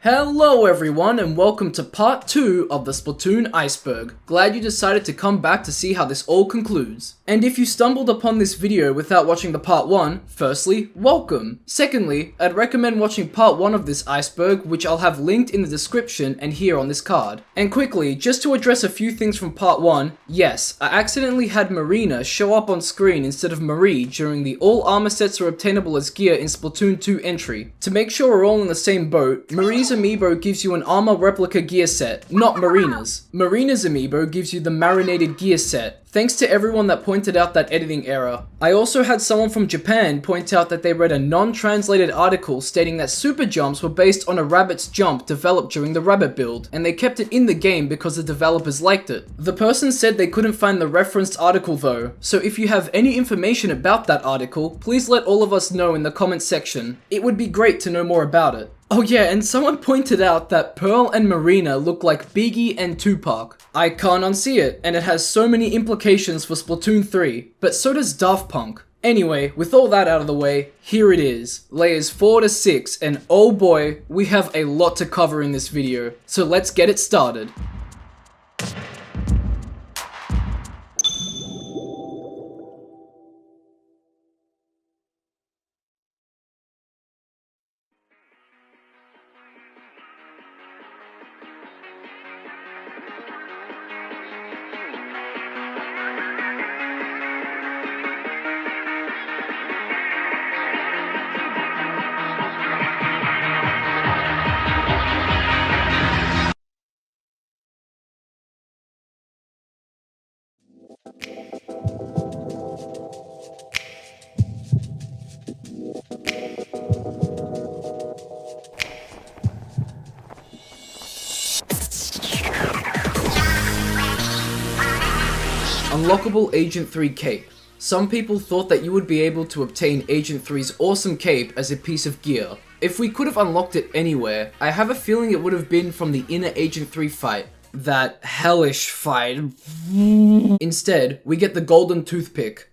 Hello everyone and welcome to part 2 of the Splatoon Iceberg. Glad you decided to come back to see how this all concludes. And if you stumbled upon this video without watching the part 1, firstly, welcome. Secondly, I'd recommend watching part 1 of this iceberg, which I'll have linked in the description and here on this card. And quickly, just to address a few things from part 1, yes, I accidentally had Marina show up on screen instead of Marie during the all armor sets are obtainable as gear in Splatoon 2 entry. To make sure we're all in the same boat, Marie's amiibo gives you an armor replica gear set, not Marina's. Marina's amiibo gives you the marinated gear set. Thanks to everyone that pointed out that editing error. I also had someone from Japan point out that they read a non-translated article stating that super jumps were based on a rabbit's jump developed during the rabbit build, and they kept it in the game because the developers liked it. The person said they couldn't find the referenced article though, so if you have any information about that article, please let all of us know in the comments section. It would be great to know more about it. Oh yeah, and someone pointed out that Pearl and Marina look like Biggie and Tupac. I can't unsee it, and it has so many implications for Splatoon 3, but so does Daft Punk. Anyway, with all that out of the way, here it is, layers 4 to 6, and oh boy, we have a lot to cover in this video, so let's get it started. Unlockable Agent 3 Cape. Some people thought that you would be able to obtain Agent 3's awesome cape as a piece of gear. If we could have unlocked it anywhere, I have a feeling it would have been from the inner Agent 3 fight. That hellish fight. Instead, we get the golden toothpick.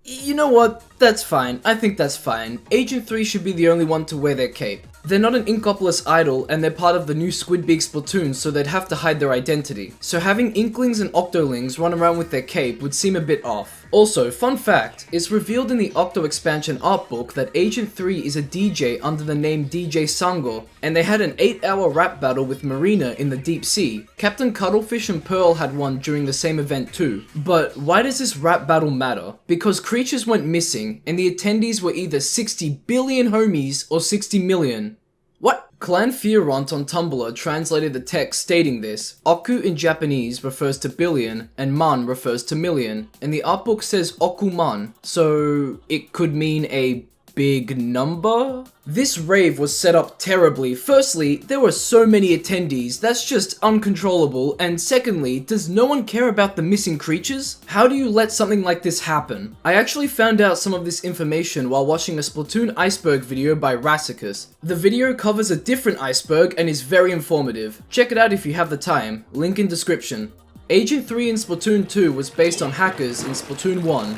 You know what? That's fine. I think that's fine. Agent 3 should be the only one to wear their cape. They're not an Inkopolis idol, and they're part of the new Squid Big Splatoon, so they'd have to hide their identity. So having Inklings and Octolings run around with their cape would seem a bit off. Also, fun fact, it's revealed in the Octo expansion art book that Agent 3 is a DJ under the name DJ Sango, and they had an 8-hour rap battle with Marina in the deep sea. Captain Cuttlefish and Pearl had one during the same event too. But why does this rap battle matter? Because creatures went missing, and the attendees were either 60 billion homies or 60 million. What? Clan Fioront on Tumblr translated the text stating this. Oku in Japanese refers to billion, and man refers to million, and the art book says okuman, so it could mean a big number? This rave was set up terribly. Firstly, there were so many attendees, that's just uncontrollable, and secondly, does no one care about the missing creatures? How do you let something like this happen? I actually found out some of this information while watching a Splatoon Iceberg video by Rassicus. The video covers a different iceberg and is very informative. Check it out if you have the time, link in description. Agent 3 in Splatoon 2 was based on hackers in Splatoon 1.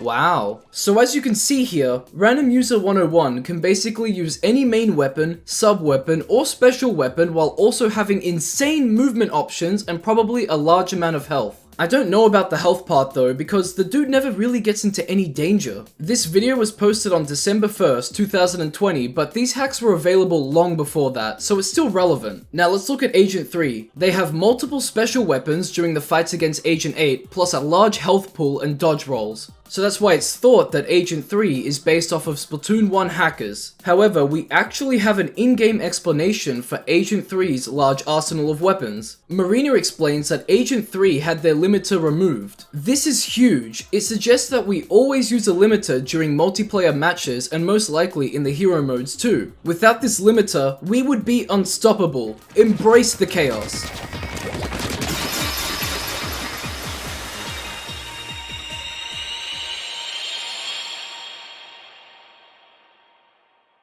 Wow. So as you can see here, Random User 101 can basically use any main weapon, sub-weapon, or special weapon while also having insane movement options and probably a large amount of health. I don't know about the health part though, because the dude never really gets into any danger. This video was posted on December 1st, 2020, but these hacks were available long before that, so it's still relevant. Now let's look at Agent 3. They have multiple special weapons during the fights against Agent 8, plus a large health pool and dodge rolls. So that's why it's thought that Agent 3 is based off of Splatoon 1 hackers. However, we actually have an in-game explanation for Agent 3's large arsenal of weapons. Marina explains that Agent 3 had their limiter removed. This is huge. It suggests that we always use a limiter during multiplayer matches and most likely in the hero modes too. Without this limiter, we would be unstoppable. Embrace the chaos.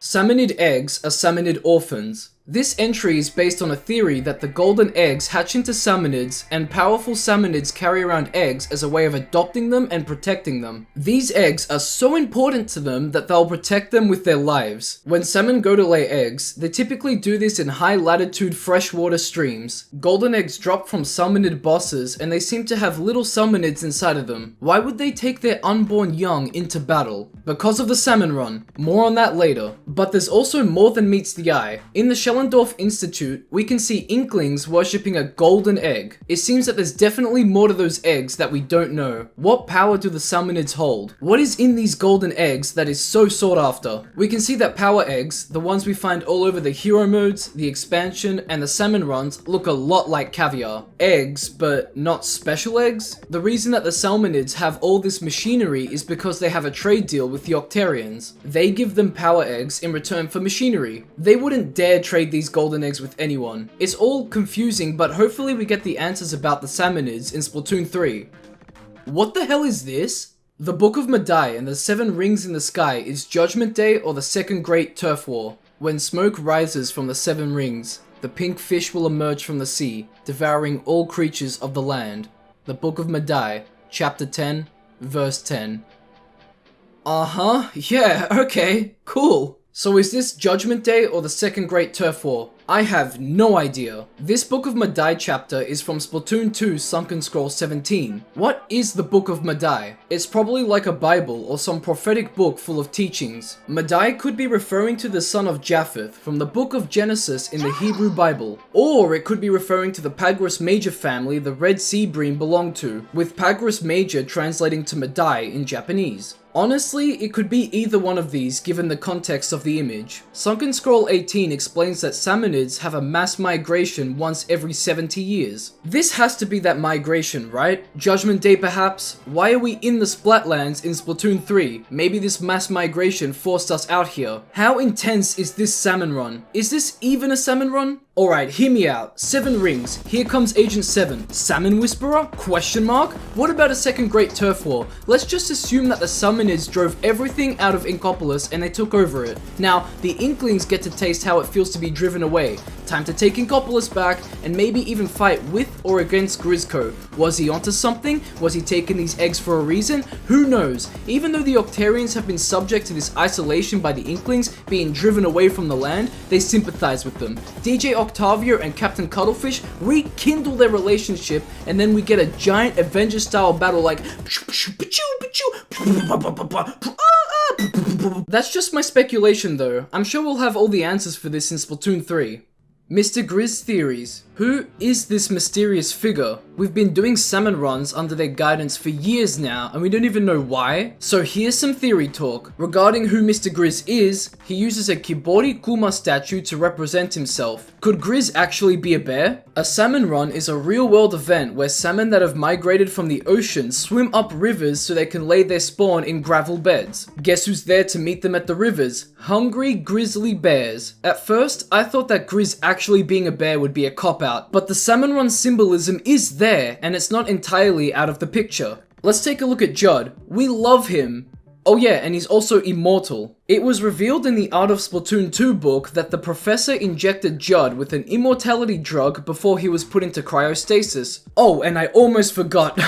Salmonid eggs are salmonid orphans. This entry is based on a theory that the golden eggs hatch into salmonids, and powerful salmonids carry around eggs as a way of adopting them and protecting them. These eggs are so important to them that they'll protect them with their lives. When salmon go to lay eggs, they typically do this in high latitude freshwater streams. Golden eggs drop from salmonid bosses, and they seem to have little salmonids inside of them. Why would they take their unborn young into battle? Because of the salmon run. More on that later. But there's also more than meets the eye. In the Schellendorf Institute, we can see Inklings worshipping a golden egg. It seems that there's definitely more to those eggs that we don't know. What power do the salmonids hold? What is in these golden eggs that is so sought after? We can see that power eggs, the ones we find all over the hero modes, the expansion, and the salmon runs, look a lot like caviar. Eggs, but not special eggs? The reason that the salmonids have all this machinery is because they have a trade deal with the Octarians. They give them power eggs in return for machinery. They wouldn't dare trade these golden eggs with anyone. It's all confusing, but hopefully we get the answers about the salmonids in Splatoon 3. What the hell is this? The Book of Madai and the 7 rings in the sky is Judgment Day or the Second Great Turf War. When smoke rises from the 7 rings, the pink fish will emerge from the sea, devouring all creatures of the land. The Book of Madai, Chapter 10, Verse 10. Yeah, okay, cool. So is this Judgment Day or the Second Great Turf War? I have no idea. This Book of Madai chapter is from Splatoon 2's Sunken Scroll 17. What is the Book of Madai? It's probably like a Bible or some prophetic book full of teachings. Madai could be referring to the son of Japheth from the Book of Genesis in the Hebrew Bible. Or it could be referring to the Pagros Major family the Red Sea Bream belonged to, with Pagros Major translating to Madai in Japanese. Honestly, it could be either one of these given the context of the image. Sunken Scroll 18 explains that salmonids have a mass migration once every 70 years. This has to be that migration, right? Judgment Day perhaps? Why are we in the Splatlands in Splatoon 3? Maybe this mass migration forced us out here. How intense is this salmon run? Is this even a salmon run? Alright, hear me out. 7 rings. Here comes Agent 7. Salmon Whisperer? Question mark? What about a Second Great Turf War? Let's just assume that the salmonids drove everything out of Inkopolis and they took over it. Now, the Inklings get to taste how it feels to be driven away. Time to take Inkopolis back and maybe even fight with or against Grizzco. Was he onto something? Was he taking these eggs for a reason? Who knows? Even though the Octarians have been subject to this isolation by the Inklings being driven away from the land, they sympathize with them. DJ Octavio and Captain Cuttlefish rekindle their relationship, and then we get a giant Avenger style battle like That's just my speculation though. I'm sure we'll have all the answers for this in Splatoon 3. Mr. Grizz Theories. Who is this mysterious figure? We've been doing salmon runs under their guidance for years now, and we don't even know why. So here's some theory talk. Regarding who Mr. Grizz is, he uses a Kibori Kuma statue to represent himself. Could Grizz actually be a bear? A salmon run is a real-world event where salmon that have migrated from the ocean swim up rivers so they can lay their spawn in gravel beds. Guess who's there to meet them at the rivers? Hungry grizzly bears. At first, I thought that Grizz actually being a bear would be a cop-out, but the salmon run symbolism is there, and it's not entirely out of the picture. Let's take a look at Judd. We love him. Oh yeah, and he's also immortal. It was revealed in the Art of Splatoon 2 book that the professor injected Judd with an immortality drug before he was put into cryostasis. Oh, and I almost forgot.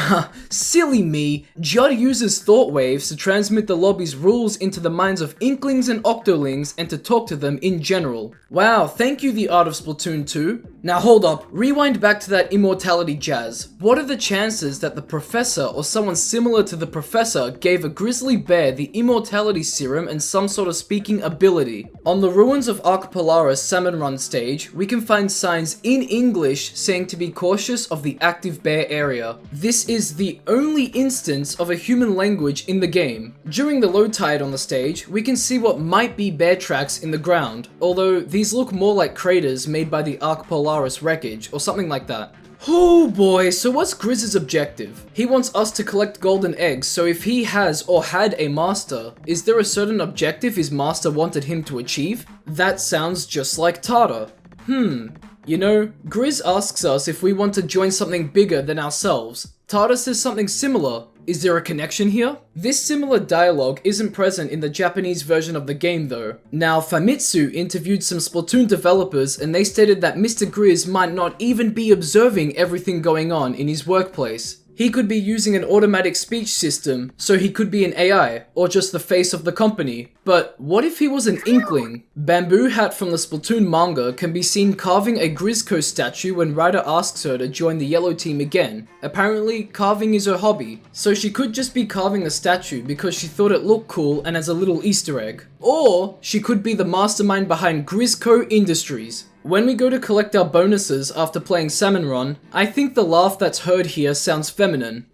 Silly me. Judd uses thought waves to transmit the lobby's rules into the minds of Inklings and Octolings and to talk to them in general. Wow, thank you, the Art of Splatoon 2. Now hold up, rewind back to that immortality jazz. What are the chances that the professor or someone similar to the professor gave a grizzly bear the immortality serum and some sort of speaking ability? On the ruins of Arc Polaris Salmon Run stage, we can find signs in English saying to be cautious of the active bear area. This is the only instance of a human language in the game. During the low tide on the stage, we can see what might be bear tracks in the ground, although these look more like craters made by the Arc Polaris wreckage or something like that. Oh boy, so what's Grizz's objective? He wants us to collect golden eggs, so if he has or had a master, is there a certain objective his master wanted him to achieve? That sounds just like Tata. You know, Grizz asks us if we want to join something bigger than ourselves. Tata says something similar. Is there a connection here? This similar dialogue isn't present in the Japanese version of the game though. Now, Famitsu interviewed some Splatoon developers and they stated that Mr. Grizz might not even be observing everything going on in his workplace. He could be using an automatic speech system, so he could be an AI, or just the face of the company. But what if he was an inkling? Bamboo Hat from the Splatoon manga can be seen carving a Grizzco statue when Ryder asks her to join the yellow team again. Apparently, carving is her hobby, so she could just be carving the statue because she thought it looked cool and as a little Easter egg. Or, she could be the mastermind behind Grizzco Industries. When we go to collect our bonuses after playing Salmon Run, I think the laugh that's heard here sounds feminine.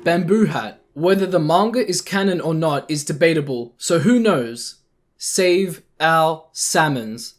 Bamboo Hat. Whether the manga is canon or not is debatable, so who knows? Save our salmons.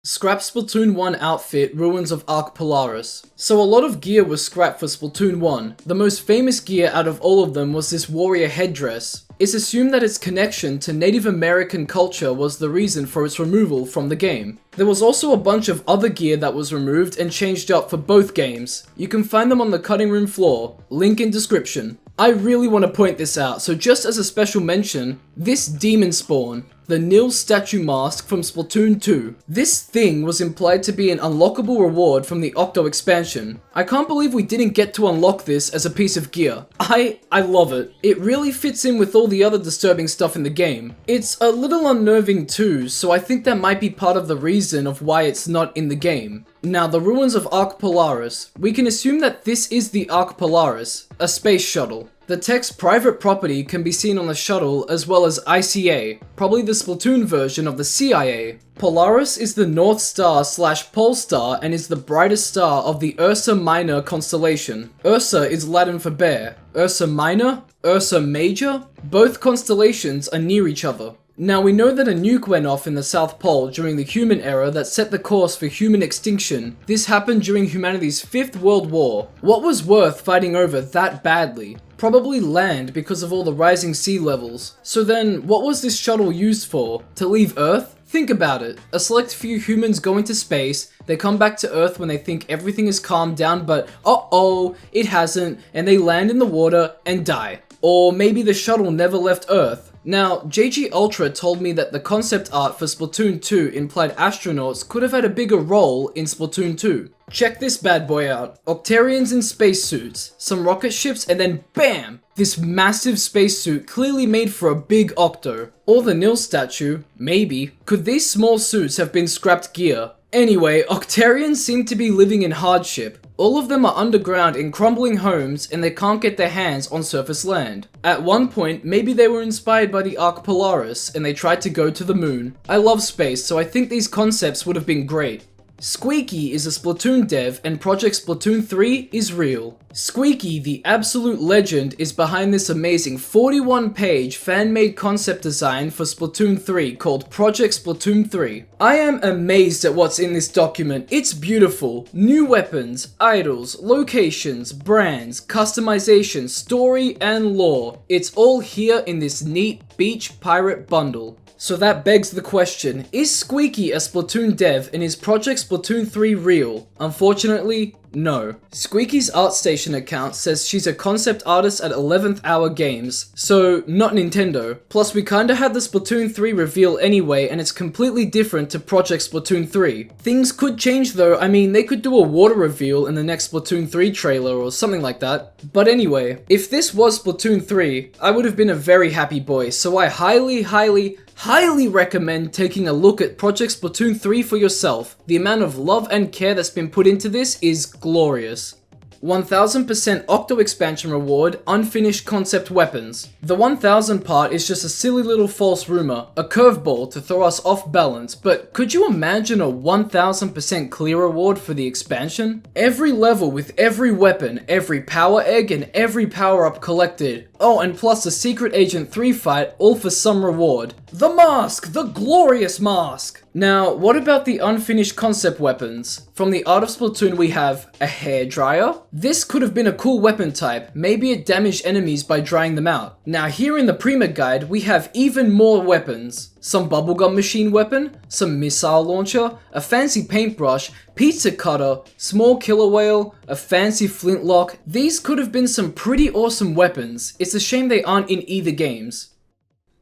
Scrap Splatoon 1 outfit, ruins of Arc Polaris. So a lot of gear was scrapped for Splatoon 1. The most famous gear out of all of them was this warrior headdress. It's assumed that its connection to Native American culture was the reason for its removal from the game. There was also a bunch of other gear that was removed and changed up for both games. You can find them on the cutting room floor, link in description. I really want to point this out, so just as a special mention, this demon spawn, the Nil statue mask from Splatoon 2. This thing was implied to be an unlockable reward from the Octo expansion. I can't believe we didn't get to unlock this as a piece of gear. I love it. It really fits in with all the other disturbing stuff in the game. It's a little unnerving too, so I think that might be part of the reason of why it's not in the game. Now, the ruins of Arc Polaris. We can assume that this is the Arc Polaris, a space shuttle. The text private property can be seen on the shuttle as well as ICA, probably the Splatoon version of the CIA. Polaris is the North Star / Pole Star and is the brightest star of the Ursa Minor constellation. Ursa is Latin for bear. Ursa Minor? Ursa Major? Both constellations are near each other. Now, we know that a nuke went off in the South Pole during the human era that set the course for human extinction. This happened during humanity's 5th World War. What was worth fighting over that badly? Probably land because of all the rising sea levels. So then, what was this shuttle used for? To leave Earth? Think about it. A select few humans go into space, they come back to Earth when they think everything is calmed down, but uh-oh, it hasn't, and they land in the water and die. Or maybe the shuttle never left Earth. Now, JG Ultra told me that the concept art for Splatoon 2 implied astronauts could have had a bigger role in Splatoon 2. Check this bad boy out. Octarians in spacesuits, some rocket ships, and then BAM! This massive spacesuit clearly made for a big Octo. Or the Nil statue, maybe. Could these small suits have been scrapped gear? Anyway, Octarians seem to be living in hardship. All of them are underground in crumbling homes and they can't get their hands on surface land. At one point, maybe they were inspired by the Arc Polaris and they tried to go to the moon. I love space, so I think these concepts would have been great. Squeaky is a Splatoon dev and Project Splatoon 3 is real. Squeaky, the absolute legend, is behind this amazing 41-page fan-made concept design for Splatoon 3 called Project Splatoon 3. I am amazed at what's in this document. It's beautiful. New weapons, idols, locations, brands, customization, story, and lore. It's all here in this neat beach pirate bundle. So that begs the question, is Squeaky a Splatoon dev and is Project Splatoon 3 real? Unfortunately, no. Squeaky's ArtStation account says she's a concept artist at 11th Hour Games, so not Nintendo. Plus we kinda had the Splatoon 3 reveal anyway and it's completely different to Project Splatoon 3. Things could change though, I mean they could do a water reveal in the next Splatoon 3 trailer or something like that. But anyway, if this was Splatoon 3, I would have been a very happy boy, so I highly recommend taking a look at Project Splatoon 3 for yourself. The amount of love and care that's been put into this is glorious. 1000% Octo expansion reward, unfinished concept weapons. The 1000 part is just a silly little false rumor, a curveball to throw us off balance, but could you imagine a 1000% clear reward for the expansion? Every level with every weapon, every power egg, and every power up collected. Oh, and plus a secret agent 3 fight, all for some reward. The mask! The glorious mask! Now, what about the unfinished concept weapons? From the Art of Splatoon we have a hairdryer. This could have been a cool weapon type, maybe it damaged enemies by drying them out. Now here in the Prima guide we have even more weapons. some bubblegum machine weapon, some missile launcher, a fancy paintbrush, pizza cutter, small killer whale, a fancy flintlock. These could have been some pretty awesome weapons. It's a shame they aren't in either games.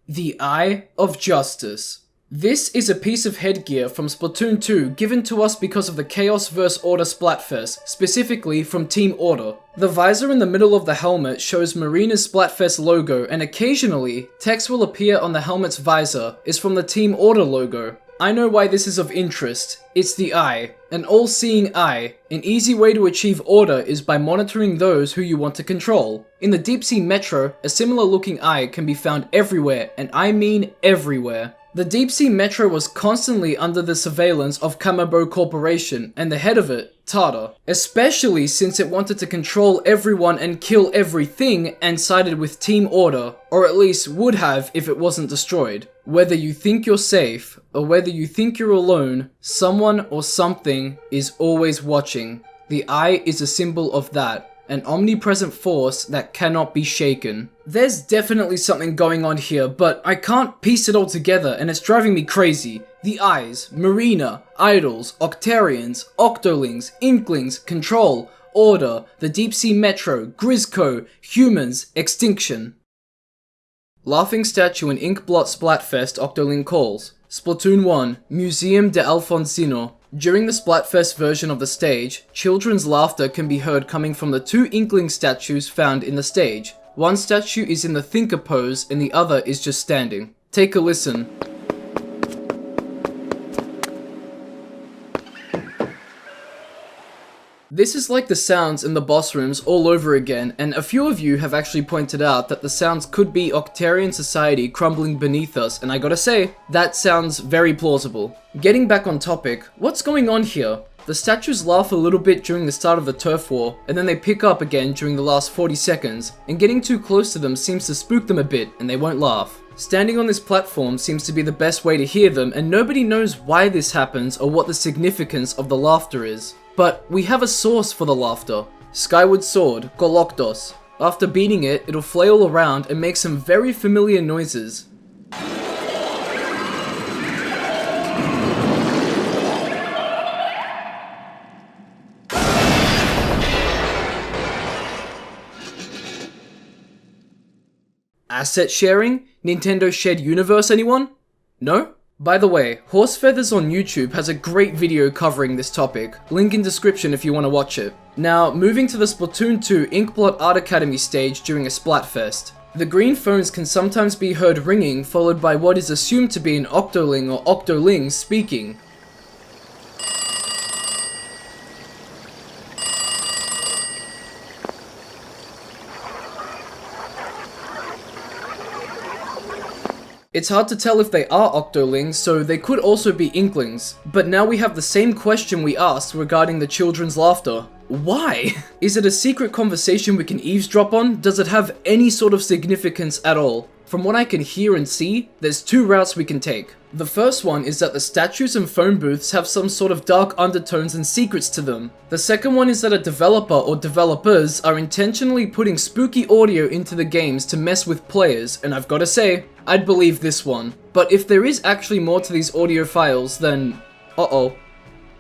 The Eye of Justice. This is a piece of headgear from Splatoon 2 given to us because of the Chaos vs Order Splatfest, specifically from Team Order. The visor in the middle of the helmet shows Marina's Splatfest logo, and occasionally, text will appear on the helmet's visor is from the Team Order logo. I know why this is of interest. It's the eye, an all-seeing eye. An easy way to achieve order is by monitoring those who you want to control. In the Deep Sea Metro, a similar looking eye can be found everywhere, and I mean everywhere. The Deep Sea Metro was constantly under the surveillance of Calamari Corporation, and the head of it, Tata, especially since it wanted to control everyone and kill everything and sided with Team Order, or at least would have if it wasn't destroyed. Whether you think you're safe, or whether you think you're alone, someone or something is always watching. The eye is a symbol of that. An omnipresent force that cannot be shaken. There's definitely something going on here, but I can't piece it all together and it's driving me crazy. The Eyes, Marina, Idols, Octarians, Octolings, Inklings, Control, Order, the Deep Sea Metro, Grisco, Humans, Extinction. Laughing statue in Inkblot Splatfest Octoling calls. Splatoon 1, Museum de Alfonsino. During the Splatfest version of the stage, children's laughter can be heard coming from the two Inkling statues found in the stage. One statue is in the thinker pose and the other is just standing. Take a listen. This is like the sounds in the boss rooms all over again, and a few of you have actually pointed out that the sounds could be Octarian society crumbling beneath us, and I gotta say, that sounds very plausible. Getting back on topic, what's going on here? The statues laugh a little bit during the start of the turf war, and then they pick up again during the last 40 seconds, and getting too close to them seems to spook them a bit, and they won't laugh. Standing on this platform seems to be the best way to hear them, and nobody knows why this happens or what the significance of the laughter is. But we have a source for the laughter. Skyward Sword, Goloktos. After beating it, it'll flail around and make some very familiar noises. Asset sharing? Nintendo Shared Universe, anyone? No? By the way, Horse Feathers on YouTube has a great video covering this topic, link in description if you want to watch it. Now, moving to the Splatoon 2 Inkblot Art Academy stage during a Splatfest. The green phones can sometimes be heard ringing, followed by what is assumed to be an Octoling or Octoling speaking. It's hard to tell if they are Octolings, so they could also be Inklings. But now we have the same question we asked regarding the children's laughter. Why? Is it a secret conversation we can eavesdrop on? Does it have any sort of significance at all? From what I can hear and see, there's two routes we can take. The first one is that the statues and phone booths have some sort of dark undertones and secrets to them. The second one is that a developer or developers are intentionally putting spooky audio into the games to mess with players, and I've gotta say, I'd believe this one. But if there is actually more to these audio files, then uh-oh.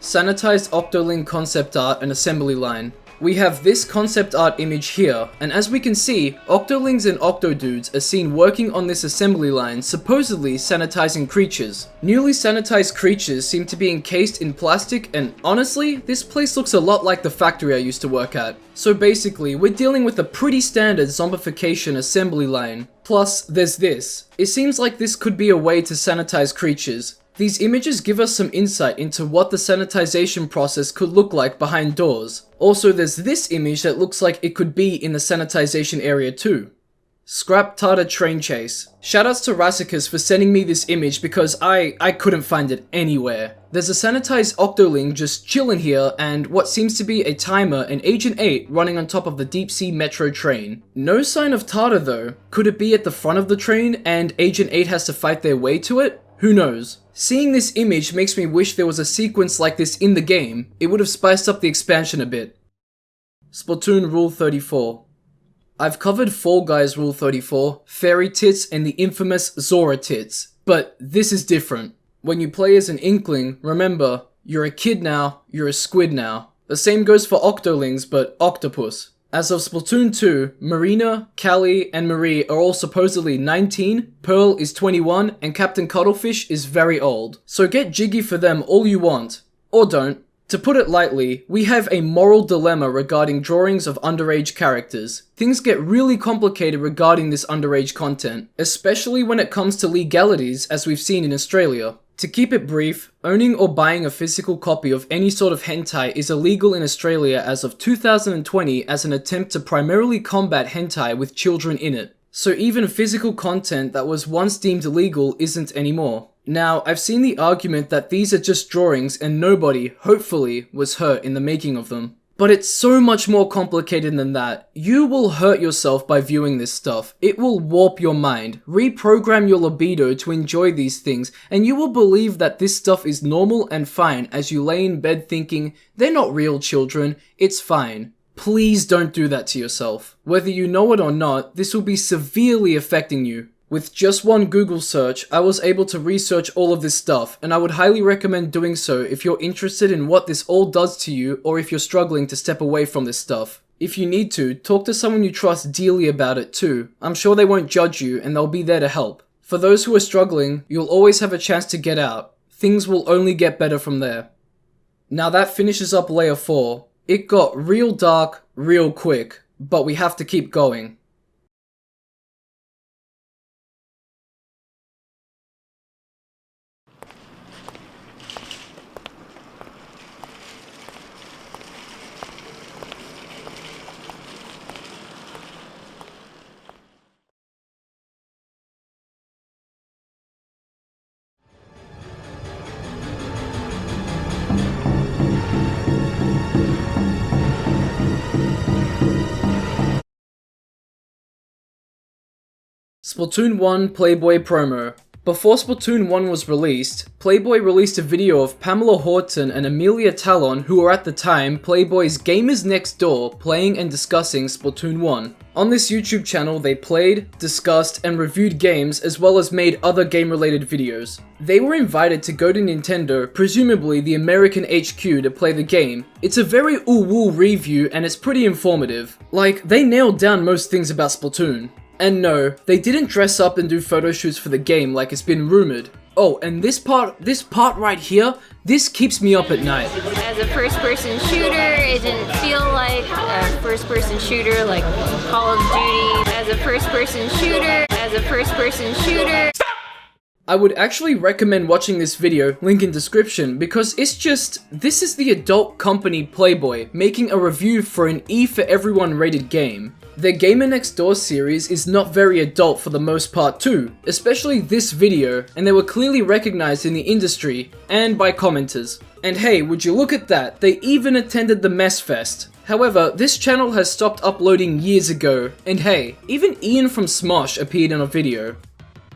Sanitized Octoling concept art and assembly line. We have this concept art image here, and as we can see, Octolings and Octodudes are seen working on this assembly line, supposedly sanitizing creatures. Newly sanitized creatures seem to be encased in plastic, and honestly, this place looks a lot like the factory I used to work at. So basically, we're dealing with a pretty standard zombification assembly line. Plus, there's this. It seems like this could be a way to sanitize creatures. These images give us some insight into what the sanitization process could look like behind doors. Also, there's this image that looks like it could be in the sanitization area too. Scrap Tata train chase. Shoutouts to Rassicus for sending me this image because I couldn't find it anywhere. There's a sanitized Octoling just chilling here and what seems to be a timer and Agent 8 running on top of the Deep Sea Metro train. No sign of Tata though. Could it be at the front of the train and Agent 8 has to fight their way to it? Who knows? Seeing this image makes me wish there was a sequence like this in the game. It would have spiced up the expansion a bit. Splatoon Rule 34. I've covered Fall Guys Rule 34, Fairy Tits, and the infamous Zora Tits. But this is different. When you play as an Inkling, remember, you're a kid now, you're a squid now. The same goes for Octolings, but octopus. As of Splatoon 2, Marina, Callie, and Marie are all supposedly 19, Pearl is 21, and Captain Cuttlefish is very old. So get jiggy for them all you want. Or don't. To put it lightly, we have a moral dilemma regarding drawings of underage characters. Things get really complicated regarding this underage content, especially when it comes to legalities as we've seen in Australia. To keep it brief, owning or buying a physical copy of any sort of hentai is illegal in Australia as of 2020 as an attempt to primarily combat hentai with children in it. So even physical content that was once deemed illegal isn't anymore. Now, I've seen the argument that these are just drawings and nobody, hopefully, was hurt in the making of them. But it's so much more complicated than that. You will hurt yourself by viewing this stuff. It will warp your mind, reprogram your libido to enjoy these things, and you will believe that this stuff is normal and fine as you lay in bed thinking, they're not real children, it's fine. Please don't do that to yourself. Whether you know it or not, this will be severely affecting you. With just one Google search, I was able to research all of this stuff, and I would highly recommend doing so if you're interested in what this all does to you or if you're struggling to step away from this stuff. If you need to, talk to someone you trust dearly about it too. I'm sure they won't judge you and they'll be there to help. For those who are struggling, you'll always have a chance to get out. Things will only get better from there. Now that finishes up layer 4. It got real dark, real quick, but we have to keep going. Splatoon 1 Playboy promo. Before Splatoon 1 was released, Playboy released a video of Pamela Horton and Amelia Talon, who were at the time Playboy's Gamers Next Door, playing and discussing Splatoon 1. On this YouTube channel, they played, discussed, and reviewed games as well as made other game-related videos. They were invited to go to Nintendo, presumably the American HQ, to play the game. It's a very ooh-woo review and it's pretty informative. Like, they nailed down most things about Splatoon. And no, they didn't dress up and do photo shoots for the game like it's been rumored. Oh, and this part right here, this keeps me up at night. As a first-person shooter, it didn't feel like a first-person shooter like Call of Duty. As a first-person shooter. I would actually recommend watching this video, link in description, because this is the adult company Playboy making a review for an E for Everyone rated game. Their Gamer Next Door series is not very adult for the most part too, especially this video, and they were clearly recognized in the industry and by commenters. And hey, would you look at that, they even attended the Mess Fest. However, this channel has stopped uploading years ago, and hey, even Ian from Smosh appeared in a video.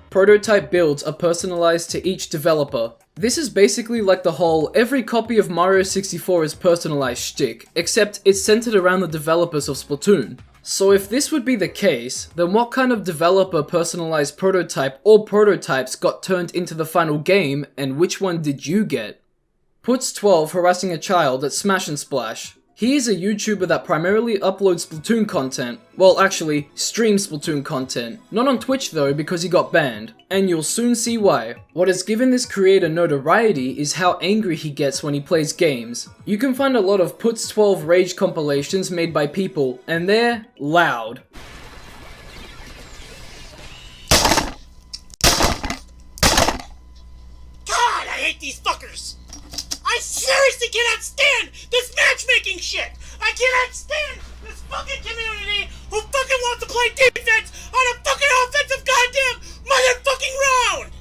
Prototype builds are personalized to each developer. This is basically like the whole every copy of Mario 64 is personalized shtick, except it's centered around the developers of Splatoon. So if this would be the case, then what kind of developer personalized prototype or prototypes got turned into the final game, and which one did you get? Puts12 harassing a child at Smash and Splash. He is a YouTuber that primarily uploads Splatoon content. Well, actually, streams Splatoon content. Not on Twitch though, because he got banned. And you'll soon see why. What has given this creator notoriety is how angry he gets when he plays games. You can find a lot of Puts12 rage compilations made by people, and they're loud. God, I hate these fuckers! I seriously cannot stand this matchmaking shit! I cannot stand this fucking community who fucking wants to play defense on a fucking offensive goddamn motherfucking round!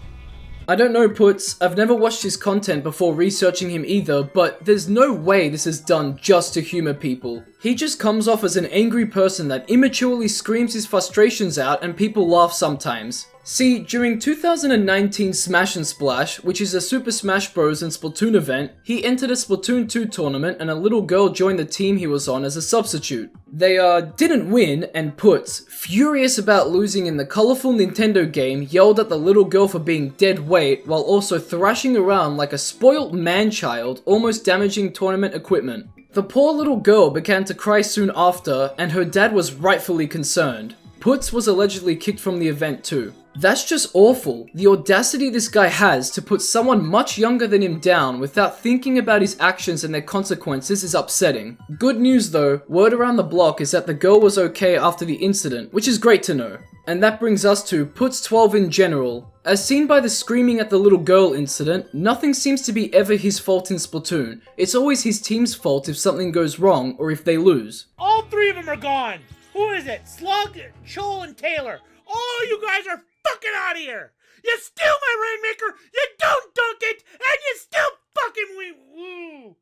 I don't know Puts, I've never watched his content before researching him either, but there's no way this is done just to humor people. He just comes off as an angry person that immaturely screams his frustrations out and people laugh sometimes. See, during 2019 Smash and Splash, which is a Super Smash Bros. And Splatoon event, he entered a Splatoon 2 tournament and a little girl joined the team he was on as a substitute. They didn't win, and Puts, furious about losing in the colorful Nintendo game, yelled at the little girl for being dead weight while also thrashing around like a spoilt man-child, almost damaging tournament equipment. The poor little girl began to cry soon after, and her dad was rightfully concerned. Puts was allegedly kicked from the event too. That's just awful. The audacity this guy has to put someone much younger than him down without thinking about his actions and their consequences is upsetting. Good news though, word around the block is that the girl was okay after the incident, which is great to know. And that brings us to Puts 12 in general. As seen by the screaming at the little girl incident, nothing seems to be ever his fault in Splatoon. It's always his team's fault if something goes wrong or if they lose. All three of them are gone. Who is it? Slug, Chol, and Taylor. All you guys are fucking out of here. You steal my Rainmaker, you don't dunk it, and you still fucking woo.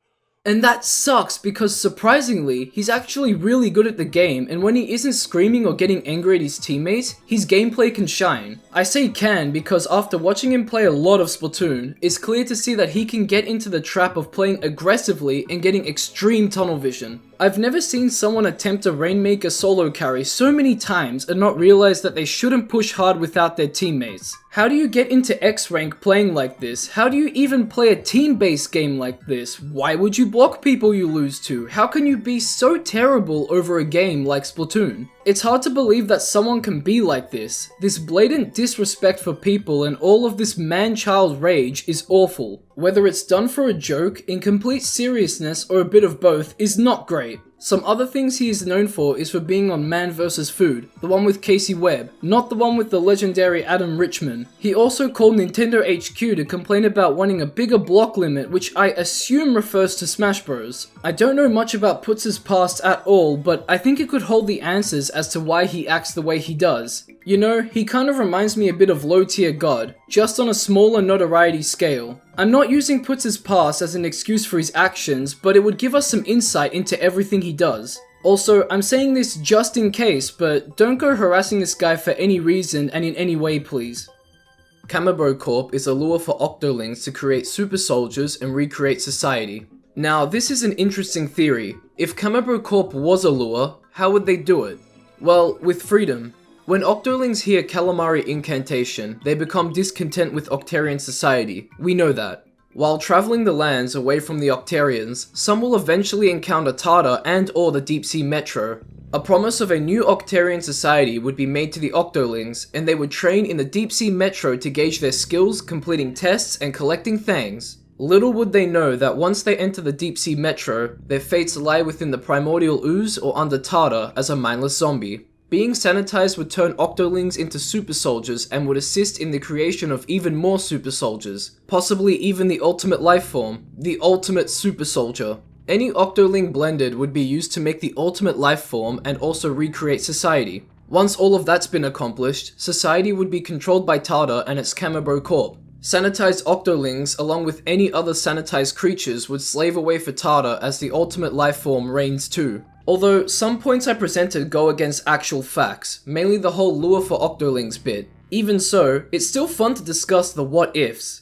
And that sucks because surprisingly, he's actually really good at the game, and when he isn't screaming or getting angry at his teammates, his gameplay can shine. I say can because after watching him play a lot of Splatoon, it's clear to see that he can get into the trap of playing aggressively and getting extreme tunnel vision. I've never seen someone attempt a Rainmaker solo carry so many times and not realize that they shouldn't push hard without their teammates. How do you get into X rank playing like this? How do you even play a team-based game like this? Why would you block people you lose to? How can you be so terrible over a game like Splatoon? It's hard to believe that someone can be like this. This blatant disrespect for people and all of this man-child rage is awful. Whether it's done for a joke, in complete seriousness, or a bit of both is not great. Some other things he is known for is for being on Man vs. Food, the one with Casey Webb, not the one with the legendary Adam Richman. He also called Nintendo HQ to complain about wanting a bigger block limit, which I assume refers to Smash Bros. I don't know much about Puts' past at all, but I think it could hold the answers as to why he acts the way he does. You know, he kind of reminds me a bit of low tier God, just on a smaller notoriety scale. I'm not using Puts' past as an excuse for his actions, but it would give us some insight into everything he does. Also, I'm saying this just in case, but don't go harassing this guy for any reason and in any way please. KyberQ Corp is a lure for Octolings to create super soldiers and recreate society. Now, this is an interesting theory. If KyberQ Corp was a lure, how would they do it? Well, with freedom. When Octolings hear Calamari Inkantation, they become discontent with Octarian society. We know that. While traveling the lands away from the Octarians, some will eventually encounter Tartar and or the Deep Sea Metro. A promise of a new Octarian society would be made to the Octolings, and they would train in the Deep Sea Metro to gauge their skills, completing tests and collecting thangs. Little would they know that once they enter the Deep Sea Metro, their fates lie within the Primordial Ooze or under Tartar as a mindless zombie. Being sanitized would turn Octolings into super soldiers and would assist in the creation of even more super soldiers, possibly even the ultimate life form, the ultimate super soldier. Any Octoling blended would be used to make the ultimate life form and also recreate society. Once all of that's been accomplished, society would be controlled by Tartar and its KyberQ Corp. Sanitized Octolings, along with any other sanitized creatures, would slave away for Tartar as the ultimate life form reigns too. Although, some points I presented go against actual facts, mainly the whole lure for Octolings bit. Even so, it's still fun to discuss the what-ifs.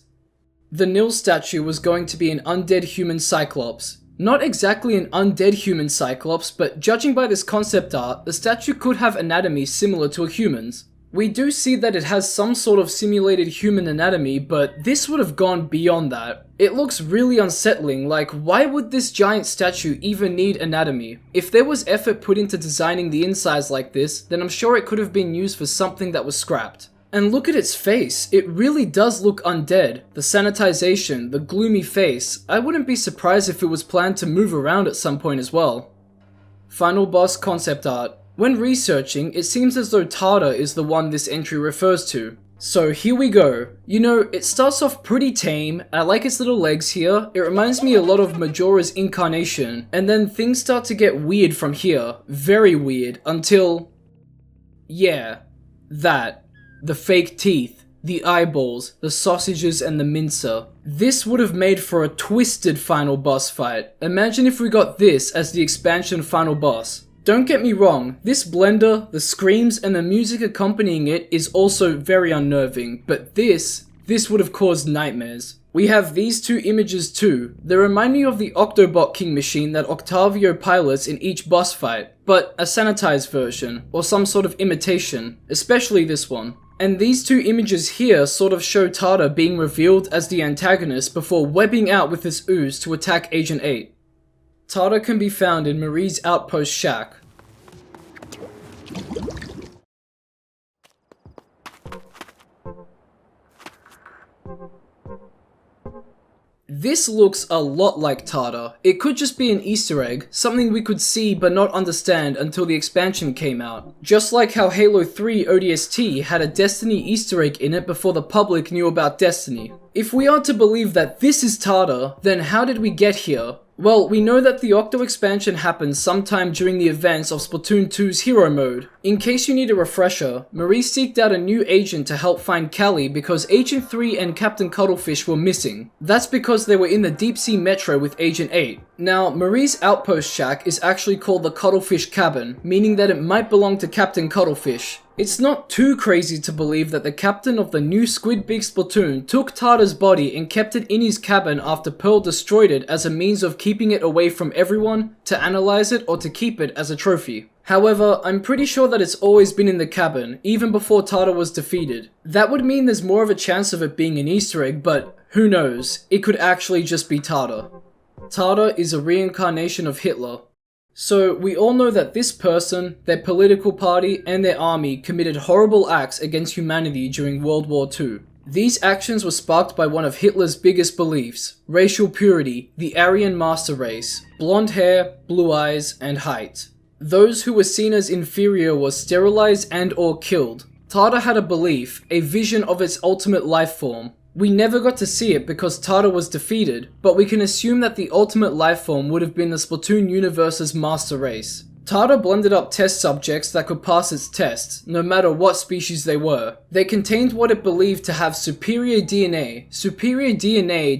The Nil statue was going to be an undead human Cyclops. Not exactly an undead human Cyclops, but judging by this concept art, the statue could have anatomy similar to a human's. We do see that it has some sort of simulated human anatomy, but this would have gone beyond that. It looks really unsettling, like why would this giant statue even need anatomy? If there was effort put into designing the insides like this, then I'm sure it could have been used for something that was scrapped. And look at its face, it really does look undead. The sanitization, the gloomy face, I wouldn't be surprised if it was planned to move around at some point as well. Final boss concept art. When researching, it seems as though Tartar is the one this entry refers to. So here we go. You know, it starts off pretty tame, I like its little legs here, it reminds me a lot of Majora's Incarnation, and then things start to get weird from here. Very weird, until... yeah, that. The fake teeth, the eyeballs, the sausages and the mincer. This would have made for a twisted final boss fight. Imagine if we got this as the expansion final boss. Don't get me wrong, this blender, the screams, and the music accompanying it is also very unnerving, but this would have caused nightmares. We have these two images too. They remind me of the Octobot King machine that Octavio pilots in each boss fight, but a sanitized version, or some sort of imitation, especially this one. And these two images here sort of show Tada being revealed as the antagonist before webbing out with his ooze to attack Agent 8. Tada can be found in Marie's outpost shack. This looks a lot like Tada. It could just be an Easter egg, something we could see but not understand until the expansion came out. Just like how Halo 3 ODST had a Destiny Easter egg in it before the public knew about Destiny. If we are to believe that this is Tada, then how did we get here? Well, we know that the Octo expansion happened sometime during the events of Splatoon 2's Hero Mode. In case you need a refresher, Marie seeked out a new agent to help find Callie because Agent 3 and Captain Cuttlefish were missing. That's because they were in the Deep Sea Metro with Agent 8. Now, Marie's outpost shack is actually called the Cuttlefish Cabin, meaning that it might belong to Captain Cuttlefish. It's not too crazy to believe that the captain of the new Squid Big Splatoon took Tada's body and kept it in his cabin after Pearl destroyed it as a means of keeping it away from everyone, to analyze it, or to keep it as a trophy. However, I'm pretty sure that it's always been in the cabin, even before Tada was defeated. That would mean there's more of a chance of it being an Easter egg, but who knows, it could actually just be Tada. Tada is a reincarnation of Hitler. So, we all know that this person, their political party, and their army committed horrible acts against humanity during World War II. These actions were sparked by one of Hitler's biggest beliefs: racial purity, the Aryan master race, blonde hair, blue eyes, and height. Those who were seen as inferior were sterilized and or killed. Tada had a belief, a vision of its ultimate life form. We never got to see it because Tada was defeated, but we can assume that the ultimate life form would have been the Splatoon universe's master race. Tada blended up test subjects that could pass its tests, no matter what species they were. They contained what it believed to have superior DNA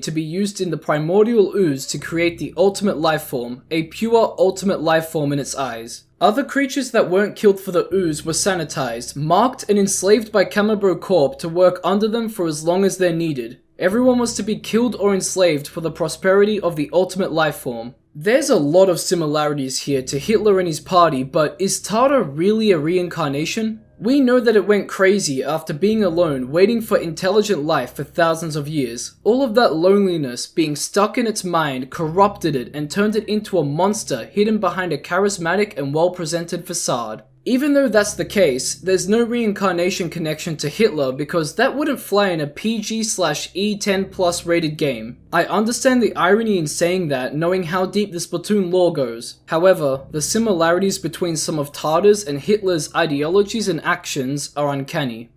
to be used in the primordial ooze to create the ultimate life form, a pure ultimate life form in its eyes. Other creatures that weren't killed for the ooze were sanitized, marked, and enslaved by Camabro Corp to work under them for as long as they're needed. Everyone was to be killed or enslaved for the prosperity of the ultimate life form. There's a lot of similarities here to Hitler and his party, but is Tada really a reincarnation? We know that it went crazy after being alone, waiting for intelligent life for thousands of years. All of that loneliness being stuck in its mind corrupted it and turned it into a monster hidden behind a charismatic and well-presented facade. Even though that's the case, there's no reincarnation connection to Hitler because that wouldn't fly in a PG/E10+ rated game. I understand the irony in saying that, knowing how deep the Splatoon lore goes. However, the similarities between some of Tada's and Hitler's ideologies and actions are uncanny.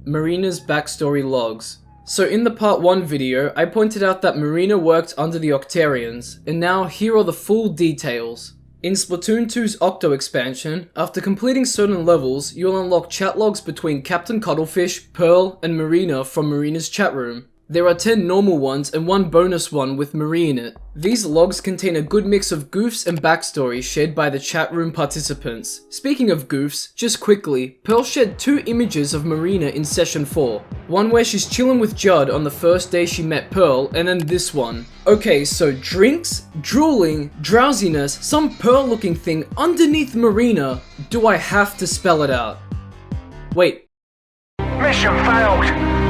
Marina's backstory logs. So in the part 1 video, I pointed out that Marina worked under the Octarians, and now here are the full details. In Splatoon 2's Octo expansion, after completing certain levels, you'll unlock chat logs between Captain Cuttlefish, Pearl, and Marina from Marina's chat room. There are 10 normal ones and 1 bonus one with Marie in it. These logs contain a good mix of goofs and backstory shared by the chat room participants. Speaking of goofs, just quickly, Pearl shared 2 images of Marina in Session 4. One where she's chilling with Judd on the first day she met Pearl, and then this one. Okay, so drinks, drooling, drowsiness, some Pearl looking thing underneath Marina. Do I have to spell it out? Wait. Mission failed.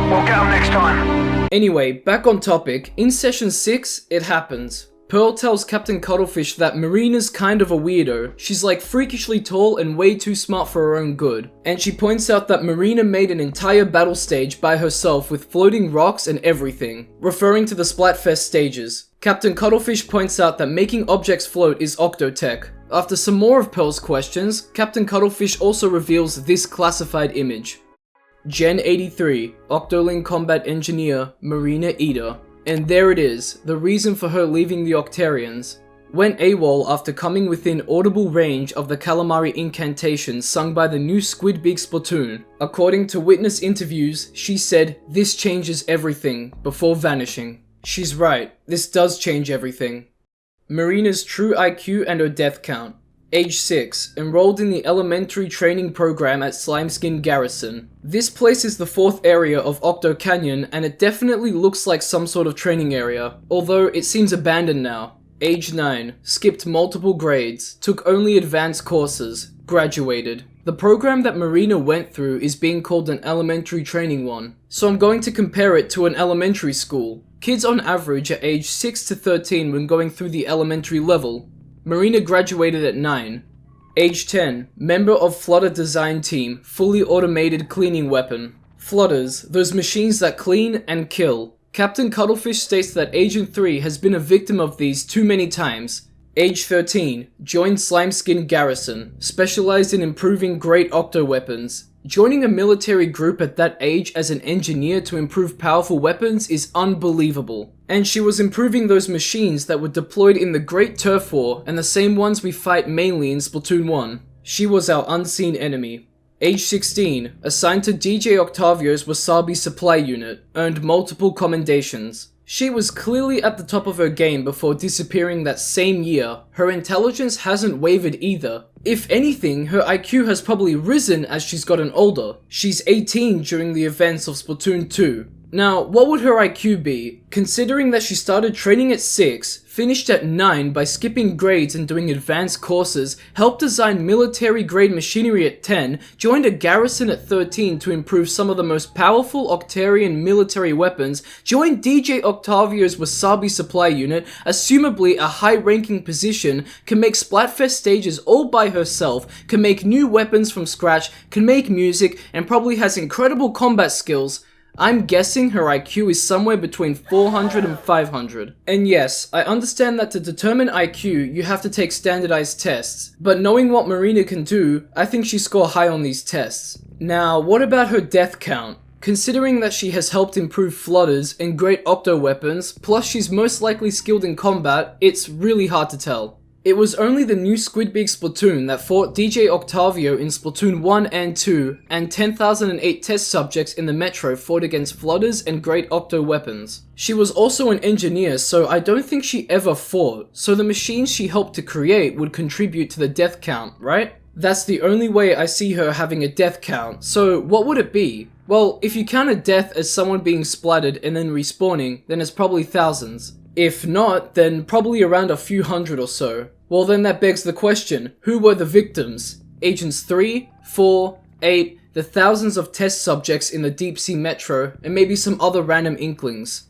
We'll get them next time. Anyway, back on topic, in Session 6, it happens. Pearl tells Captain Cuttlefish that Marina's kind of a weirdo. She's like freakishly tall and way too smart for her own good. And she points out that Marina made an entire battle stage by herself with floating rocks and everything, referring to the Splatfest stages. Captain Cuttlefish points out that making objects float is Octotech. After some more of Pearl's questions, Captain Cuttlefish also reveals this classified image. Gen 83, Octoling Combat Engineer, Marina Ida. And there it is, the reason for her leaving the Octarians. Went AWOL after coming within audible range of the Calamari Inkantation sung by the new Squid Big Splatoon. According to witness interviews, she said, "This changes everything," before vanishing. She's right, this does change everything. Marina's true IQ and her death count. Age 6, enrolled in the elementary training program at Slimeskin Garrison. This place is the 4th area of Octo Canyon, and it definitely looks like some sort of training area, although it seems abandoned now. Age 9, skipped multiple grades, took only advanced courses, graduated. The program that Marina went through is being called an elementary training one, so I'm going to compare it to an elementary school. Kids on average are age 6 to 13 when going through the elementary level. Marina graduated at 9. Age 10, member of Flutter design team, fully automated cleaning weapon. Flutters, those machines that clean and kill. Captain Cuttlefish states that Agent 3 has been a victim of these too many times. Age 13, joined Slimeskin Garrison, specialized in improving great Octo weapons. Joining a military group at that age as an engineer to improve powerful weapons is unbelievable. And she was improving those machines that were deployed in the Great Turf War and the same ones we fight mainly in Splatoon 1. She was our unseen enemy. Age 16, assigned to DJ Octavio's Wasabi supply unit, earned multiple commendations. She was clearly at the top of her game before disappearing that same year. Her intelligence hasn't wavered either. If anything, her IQ has probably risen as she's gotten older. She's 18 during the events of Splatoon 2. Now, what would her IQ be, considering that she started training at 6, finished at 9 by skipping grades and doing advanced courses, helped design military-grade machinery at 10, joined a garrison at 13 to improve some of the most powerful Octarian military weapons, joined DJ Octavio's Wasabi supply unit, assumably a high-ranking position, can make Splatfest stages all by herself, can make new weapons from scratch, can make music, and probably has incredible combat skills. I'm guessing her IQ is somewhere between 400 and 500. And yes, I understand that to determine IQ, you have to take standardized tests, but knowing what Marina can do, I think she scored high on these tests. Now, what about her death count? Considering that she has helped improve flutters and great Octo weapons, plus she's most likely skilled in combat, it's really hard to tell. It was only the new Squidbig Splatoon that fought DJ Octavio in Splatoon 1 and 2, and 10,008 test subjects in the Metro fought against flutters and great Octo weapons. She was also an engineer, so I don't think she ever fought, so the machines she helped to create would contribute to the death count, right? That's the only way I see her having a death count, so what would it be? Well, if you count a death as someone being splattered and then respawning, then it's probably thousands. If not, then probably around a few hundred or so. Well then that begs the question, who were the victims? Agents 3, 4, 8, the thousands of test subjects in the Deep Sea Metro, and maybe some other random inklings.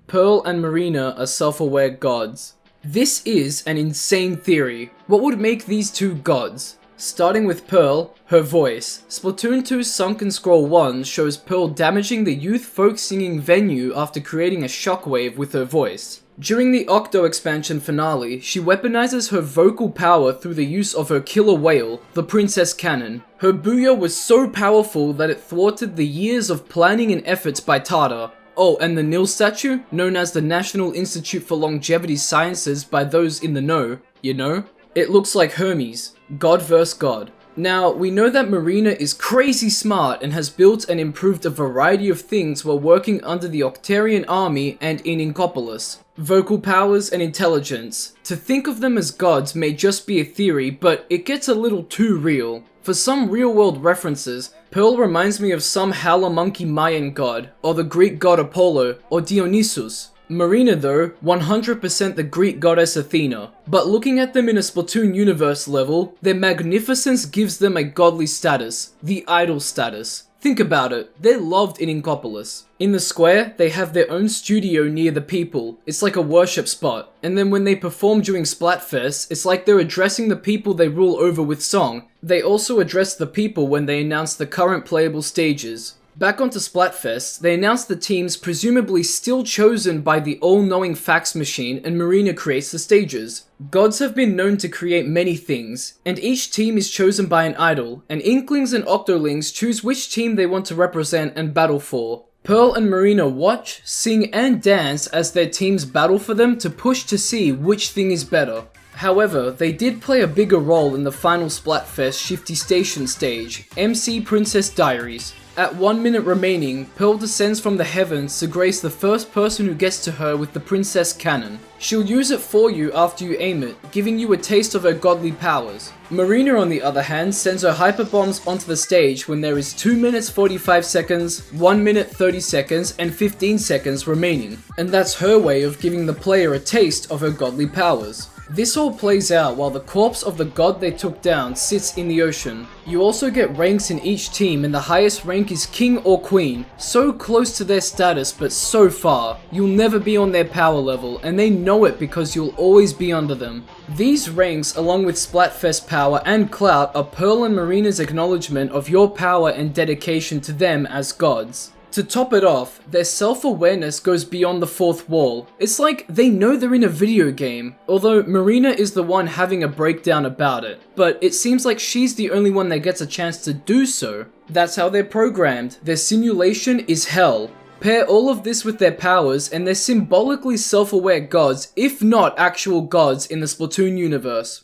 Pearl and Marina are self-aware gods. This is an insane theory. What would make these two gods? Starting with Pearl, her voice. Splatoon 2's Sunken Scroll 1 shows Pearl damaging the youth folk singing venue after creating a shockwave with her voice. During the Octo expansion finale, she weaponizes her vocal power through the use of her killer whale, the Princess Cannon. Her booyah was so powerful that it thwarted the years of planning and efforts by Tata. Oh, and the Nil statue, known as the National Institute for Longevity Sciences by those in the know, you know? It looks like Hermes, God vs. God. Now, we know that Marina is crazy smart and has built and improved a variety of things while working under the Octarian army and in Inkopolis. Vocal powers and intelligence. To think of them as gods may just be a theory, but it gets a little too real. For some real-world references, Pearl reminds me of some howler monkey Mayan god, or the Greek god Apollo, or Dionysus. Marina though, 100% the Greek goddess Athena, but looking at them in a Splatoon universe level, their magnificence gives them a godly status, the idol status. Think about it, they're loved in Inkopolis. In the square, they have their own studio near the people, it's like a worship spot, and then when they perform during Splatfest, it's like they're addressing the people they rule over with song. They also address the people when they announce the current playable stages. Back onto Splatfest, they announced the teams presumably still chosen by the all-knowing fax machine, and Marina creates the stages. Gods have been known to create many things, and each team is chosen by an idol, and Inklings and Octolings choose which team they want to represent and battle for. Pearl and Marina watch, sing, and dance as their teams battle for them to push to see which thing is better. However, they did play a bigger role in the final Splatfest Shifty Station stage, MC Princess Diaries. At 1 minute remaining, Pearl descends from the heavens to grace the first person who gets to her with the Princess Cannon. She'll use it for you after you aim it, giving you a taste of her godly powers. Marina, on the other hand, sends her hyper bombs onto the stage when there is 2 minutes 45 seconds, 1 minute 30 seconds, and 15 seconds remaining. And that's her way of giving the player a taste of her godly powers. This all plays out while the corpse of the god they took down sits in the ocean. You also get ranks in each team, and the highest rank is king or queen, so close to their status but so far. You'll never be on their power level, and they know it because you'll always be under them. These ranks, along with Splatfest power and clout, are Pearl and Marina's acknowledgement of your power and dedication to them as gods. To top it off, their self-awareness goes beyond the fourth wall. It's like they know they're in a video game, although Marina is the one having a breakdown about it. But it seems like she's the only one that gets a chance to do so. That's how they're programmed. Their simulation is hell. Pair all of this with their powers and they're symbolically self-aware gods, if not actual gods in the Splatoon universe.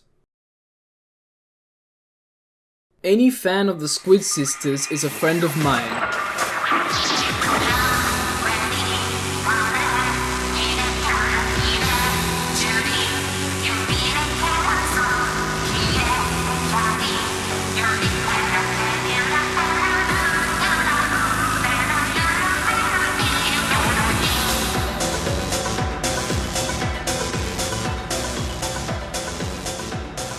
Any fan of the Squid Sisters is a friend of mine.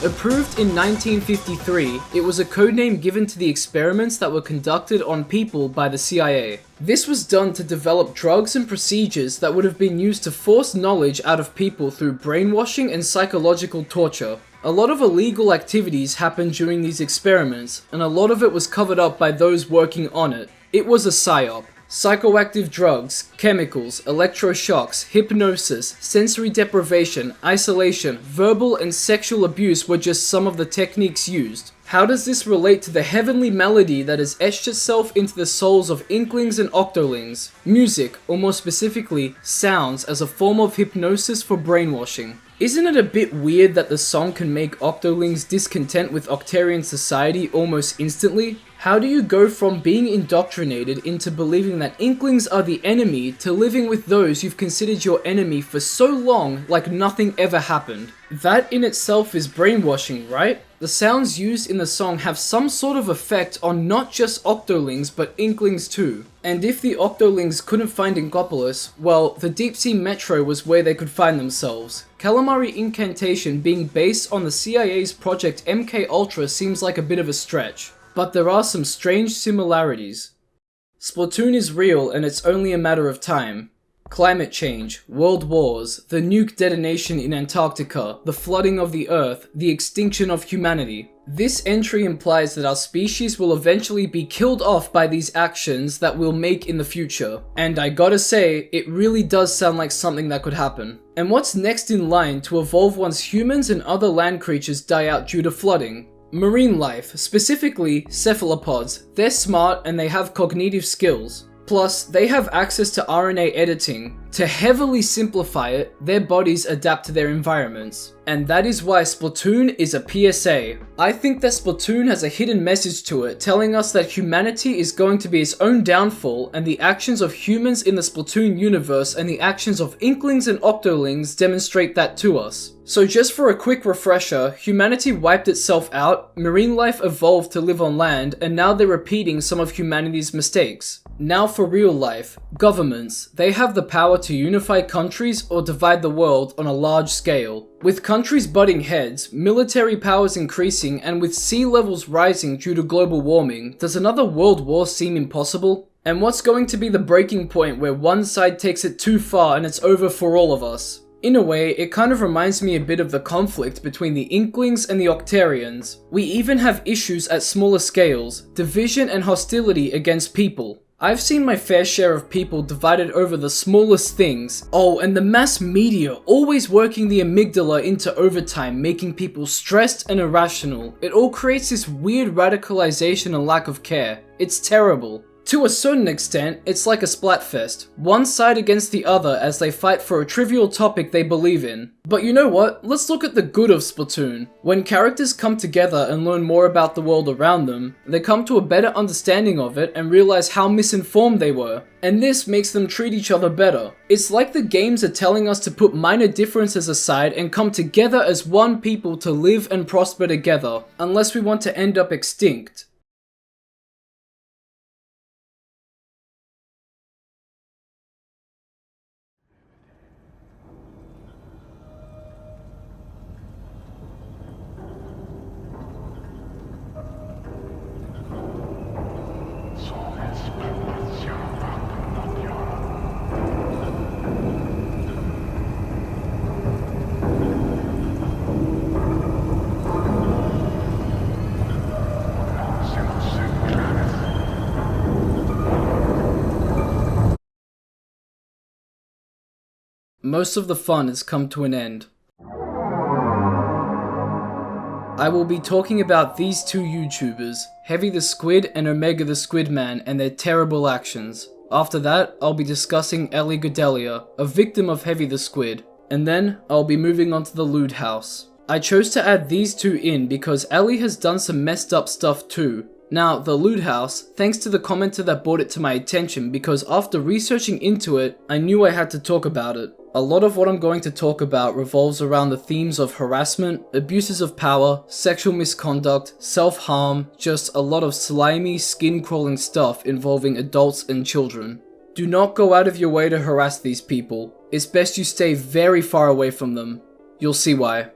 Approved in 1953, it was a codename given to the experiments that were conducted on people by the CIA. This was done to develop drugs and procedures that would have been used to force knowledge out of people through brainwashing and psychological torture. A lot of illegal activities happened during these experiments, and a lot of it was covered up by those working on it. It was a psyop. Psychoactive drugs, chemicals, electroshocks, hypnosis, sensory deprivation, isolation, verbal and sexual abuse were just some of the techniques used. How does this relate to the heavenly melody that has etched itself into the souls of Inklings and Octolings? Music, or more specifically, sounds as a form of hypnosis for brainwashing. Isn't it a bit weird that the song can make Octolings discontent with Octarian society almost instantly? How do you go from being indoctrinated into believing that Inklings are the enemy to living with those you've considered your enemy for so long like nothing ever happened? That in itself is brainwashing, right? The sounds used in the song have some sort of effect on not just Octolings but Inklings too. And if the Octolings couldn't find Inkopolis, well, the Deep Sea Metro was where they could find themselves. Calamari Inkantation being based on the CIA's Project MK seems like a bit of a stretch. But there are some strange similarities. Splatoon is real and it's only a matter of time. Climate change, world wars, the nuke detonation in Antarctica, the flooding of the Earth, the extinction of humanity. This entry implies that our species will eventually be killed off by these actions that we'll make in the future. And I gotta say, it really does sound like something that could happen. And what's next in line to evolve once humans and other land creatures die out due to flooding? Marine life, specifically cephalopods. They're smart and they have cognitive skills. Plus, they have access to RNA editing. To heavily simplify it, their bodies adapt to their environments. And that is why Splatoon is a PSA. I think that Splatoon has a hidden message to it telling us that humanity is going to be its own downfall, and the actions of humans in the Splatoon universe and the actions of Inklings and Octolings demonstrate that to us. So just for a quick refresher, humanity wiped itself out, marine life evolved to live on land, and now they're repeating some of humanity's mistakes. Now for real life, governments. They have the power to unify countries or divide the world on a large scale. With countries butting heads, military powers increasing, and with sea levels rising due to global warming, does another world war seem impossible? And what's going to be the breaking point where one side takes it too far and it's over for all of us? In a way, it kind of reminds me a bit of the conflict between the Inklings and the Octarians. We even have issues at smaller scales, division and hostility against people. I've seen my fair share of people divided over the smallest things. Oh, and the mass media always working the amygdala into overtime, making people stressed and irrational. It all creates this weird radicalization and lack of care. It's terrible. To a certain extent, it's like a Splatfest, one side against the other as they fight for a trivial topic they believe in. But you know what? Let's look at the good of Splatoon. When characters come together and learn more about the world around them, they come to a better understanding of it and realize how misinformed they were. And this makes them treat each other better. It's like the games are telling us to put minor differences aside and come together as one people to live and prosper together, unless we want to end up extinct. Most of the fun has come to an end. I will be talking about these two YouTubers, Heavy the Squid and Omega the Squidman, and their terrible actions. After that, I'll be discussing Ellie Godelia, a victim of Heavy the Squid, and then I'll be moving on to the Loot House. I chose to add these two in because Ellie has done some messed up stuff too. Now, the Loot House, thanks to the commenter that brought it to my attention because after researching into it, I knew I had to talk about it. A lot of what I'm going to talk about revolves around the themes of harassment, abuses of power, sexual misconduct, self-harm, just a lot of slimy, skin-crawling stuff involving adults and children. Do not go out of your way to harass these people. It's best you stay very far away from them. You'll see why.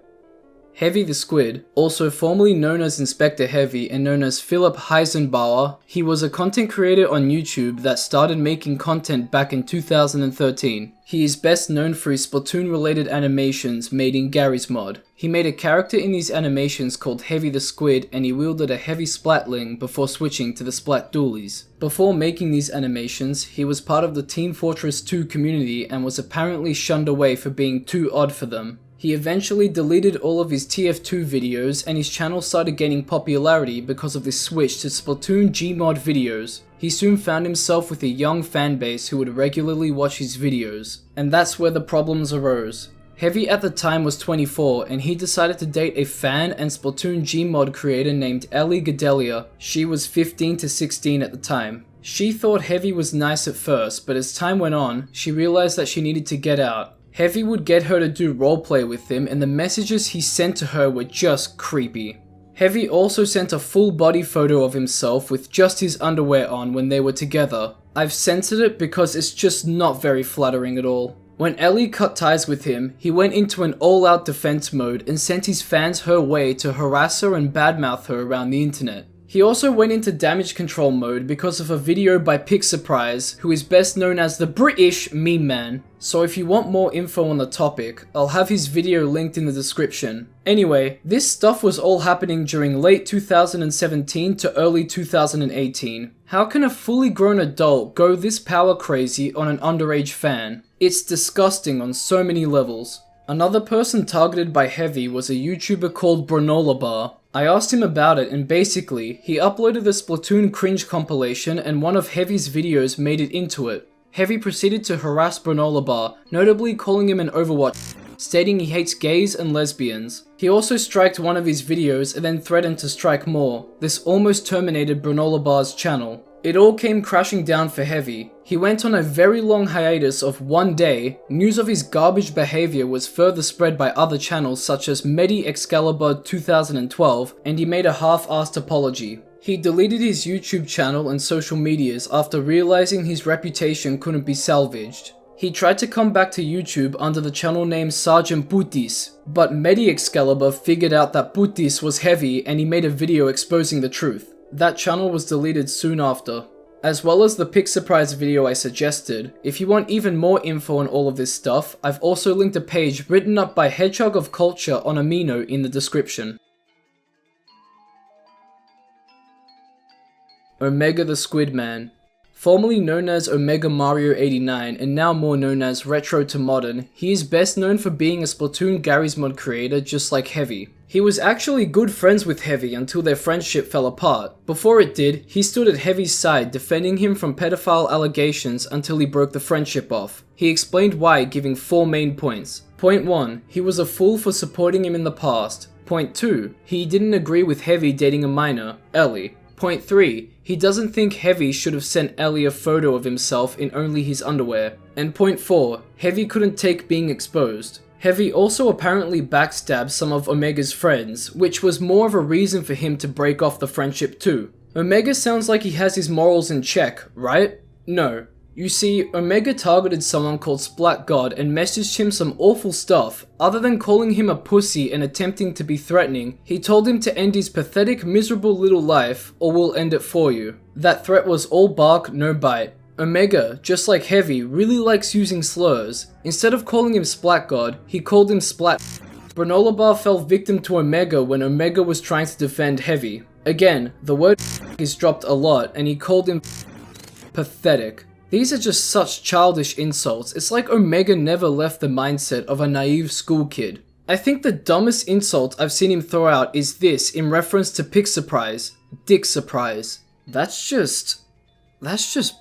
Heavy the Squid, also formerly known as Inspector Heavy and known as Philip Heisenbauer, he was a content creator on YouTube that started making content back in 2013. He is best known for his Splatoon related animations made in Gary's mod. He made a character in these animations called Heavy the Squid and he wielded a heavy splatling before switching to the splat dualies. Before making these animations, he was part of the Team Fortress 2 community and was apparently shunned away for being too odd for them. He eventually deleted all of his TF2 videos and his channel started gaining popularity because of this switch to Splatoon Gmod videos. He soon found himself with a young fanbase who would regularly watch his videos. And that's where the problems arose. Heavy at the time was 24 and he decided to date a fan and Splatoon Gmod creator named Ellie Godelia. She was 15 to 16 at the time. She thought Heavy was nice at first, but as time went on, she realized that she needed to get out. Heavy would get her to do roleplay with him and the messages he sent to her were just creepy. Heavy also sent a full body photo of himself with just his underwear on when they were together. I've censored it because it's just not very flattering at all. When Ellie cut ties with him, he went into an all-out defense mode and sent his fans her way to harass her and badmouth her around the internet. He also went into damage control mode because of a video by Pixurprise, who is best known as the British Meme Man. So if you want more info on the topic, I'll have his video linked in the description. Anyway, this stuff was all happening during late 2017 to early 2018. How can a fully grown adult go this power crazy on an underage fan? It's disgusting on so many levels. Another person targeted by Heavy was a YouTuber called Granola Bar. I asked him about it and basically, he uploaded the Splatoon cringe compilation and one of Heavy's videos made it into it. Heavy proceeded to harass Granola Bar, notably calling him an Overwatch, stating he hates gays and lesbians. He also striked one of his videos and then threatened to strike more. This almost terminated Granola Bar's channel. It all came crashing down for Heavy. He went on a very long hiatus of 1 day. News of his garbage behavior was further spread by other channels such as Medi Excalibur 2012, and he made a half-assed apology. He deleted his YouTube channel and social medias after realizing his reputation couldn't be salvaged. He tried to come back to YouTube under the channel name Sergeant Putis, but Medi Excalibur figured out that Putis was Heavy and he made a video exposing the truth. That channel was deleted soon after. As well as the Pixurprise video I suggested, if you want even more info on all of this stuff, I've also linked a page written up by Hedgehog of Culture on Amino in the description. Omega the Squidman. Formerly known as Omega Mario 89 and now more known as Retro to Modern, he is best known for being a Splatoon Garry's Mod creator just like Heavy. He was actually good friends with Heavy until their friendship fell apart. Before it did, he stood at Heavy's side defending him from pedophile allegations until he broke the friendship off. He explained why, giving 4 main points. Point 1, he was a fool for supporting him in the past. Point 2, he didn't agree with Heavy dating a minor, Ellie. Point 3, he doesn't think Heavy should have sent Ellie a photo of himself in only his underwear. And point 4, Heavy couldn't take being exposed. Heavy also apparently backstabbed some of Omega's friends, which was more of a reason for him to break off the friendship too. Omega sounds like he has his morals in check, right? No. You see, Omega targeted someone called Splat God and messaged him some awful stuff. Other than calling him a pussy and attempting to be threatening, he told him to end his pathetic, miserable little life, or we'll end it for you. That threat was all bark, no bite. Omega, just like Heavy, really likes using slurs. Instead of calling him Splat God, he called him Splat. Granola Bar fell victim to Omega when Omega was trying to defend Heavy. Again, the word is dropped a lot, and he called him pathetic. These are just such childish insults. It's like Omega never left the mindset of a naive school kid. I think the dumbest insult I've seen him throw out is this in reference to Pick Surprise, Dick Surprise. That's just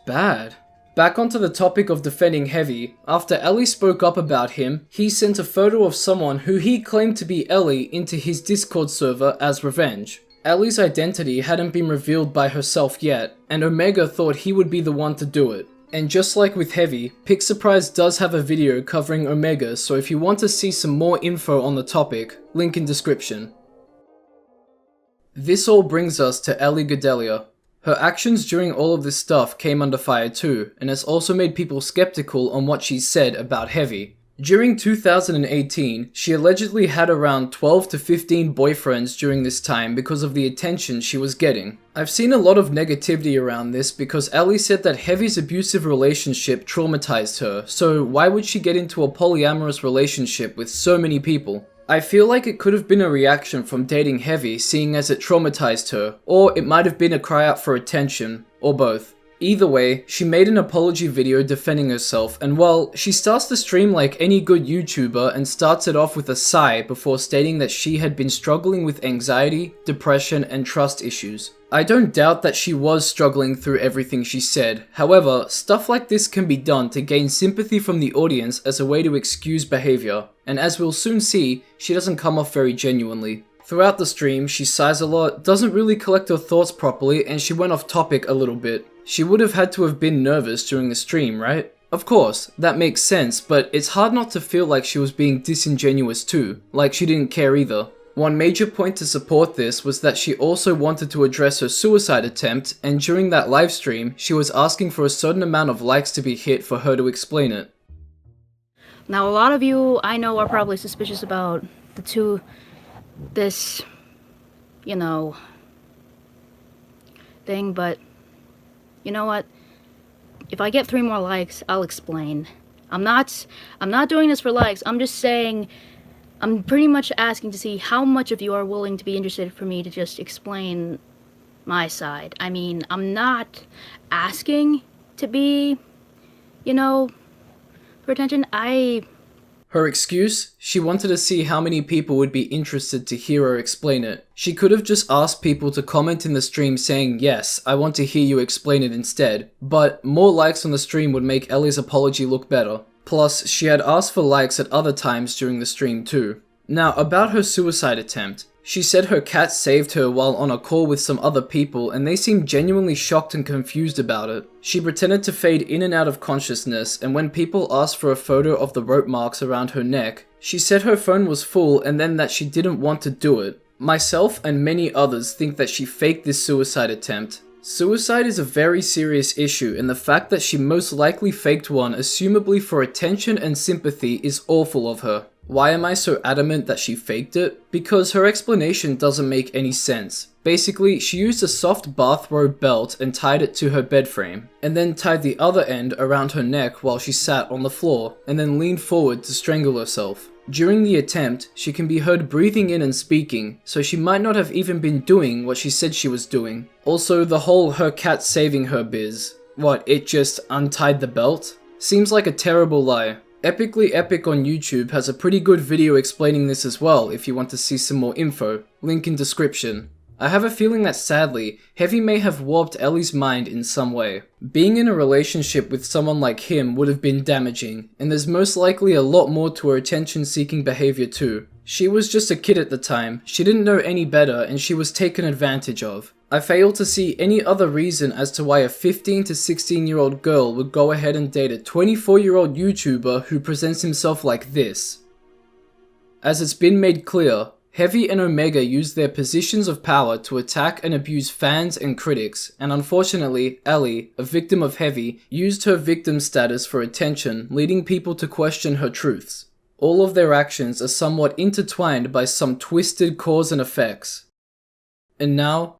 bad. Back onto the topic of defending Heavy, after Ellie spoke up about him, he sent a photo of someone who he claimed to be Ellie into his Discord server as revenge. Ellie's identity hadn't been revealed by herself yet, and Omega thought he would be the one to do it. And just like with Heavy, Pick Surprise does have a video covering Omega, so if you want to see some more info on the topic, link in description. This all brings us to Ellie Godelia. Her actions during all of this stuff came under fire too, and has also made people skeptical on what she said about Heavy. During 2018, she allegedly had around 12 to 15 boyfriends during this time because of the attention she was getting. I've seen a lot of negativity around this because Ellie said that Heavy's abusive relationship traumatized her, so why would she get into a polyamorous relationship with so many people? I feel like it could have been a reaction from dating Heavy seeing as it traumatized her, or it might have been a cry out for attention, or both. Either way, she made an apology video defending herself, and well, she starts the stream like any good YouTuber and starts it off with a sigh before stating that she had been struggling with anxiety, depression, and trust issues. I don't doubt that she was struggling through everything she said. However, stuff like this can be done to gain sympathy from the audience as a way to excuse behavior, and as we'll soon see, she doesn't come off very genuinely. Throughout the stream, she sighs a lot, doesn't really collect her thoughts properly, and she went off topic a little bit. She would have had to have been nervous during the stream, right? Of course, that makes sense, but it's hard not to feel like she was being disingenuous too, like she didn't care either. One major point to support this was that she also wanted to address her suicide attempt, and during that livestream, she was asking for a certain amount of likes to be hit for her to explain it. Now a lot of you I know are probably suspicious about this, you know, thing, but you know what? If I get 3 more likes, I'll explain. I'm not doing this for likes. I'm just saying, I'm pretty much asking to see how much of you are willing to be interested for me to just explain my side. I mean, I'm not asking to be, you know, for attention. Her excuse? She wanted to see how many people would be interested to hear her explain it. She could have just asked people to comment in the stream saying, yes, I want to hear you explain it instead. But more likes on the stream would make Ellie's apology look better. Plus, she had asked for likes at other times during the stream too. Now, about her suicide attempt. She said her cat saved her while on a call with some other people and they seemed genuinely shocked and confused about it. She pretended to fade in and out of consciousness, and when people asked for a photo of the rope marks around her neck, she said her phone was full and then that she didn't want to do it. Myself and many others think that she faked this suicide attempt. Suicide is a very serious issue, and the fact that she most likely faked one assumably for attention and sympathy is awful of her. Why am I so adamant that she faked it? Because her explanation doesn't make any sense. Basically, she used a soft bathrobe belt and tied it to her bed frame, and then tied the other end around her neck while she sat on the floor, and then leaned forward to strangle herself. During the attempt, she can be heard breathing in and speaking, so she might not have even been doing what she said she was doing. Also, the whole her cat saving her biz. What, it just untied the belt? Seems like a terrible lie. Epically Epic on YouTube has a pretty good video explaining this as well if you want to see some more info. Link in description. I have a feeling that sadly, Heavy may have warped Ellie's mind in some way. Being in a relationship with someone like him would have been damaging, and there's most likely a lot more to her attention-seeking behavior too. She was just a kid at the time, she didn't know any better, and she was taken advantage of. I fail to see any other reason as to why a 15 to 16-year-old girl would go ahead and date a 24-year-old YouTuber who presents himself like this. As it's been made clear, Heavy and Omega used their positions of power to attack and abuse fans and critics, and unfortunately, Ellie, a victim of Heavy, used her victim status for attention, leading people to question her truths. All of their actions are somewhat intertwined by some twisted cause and effects. And now,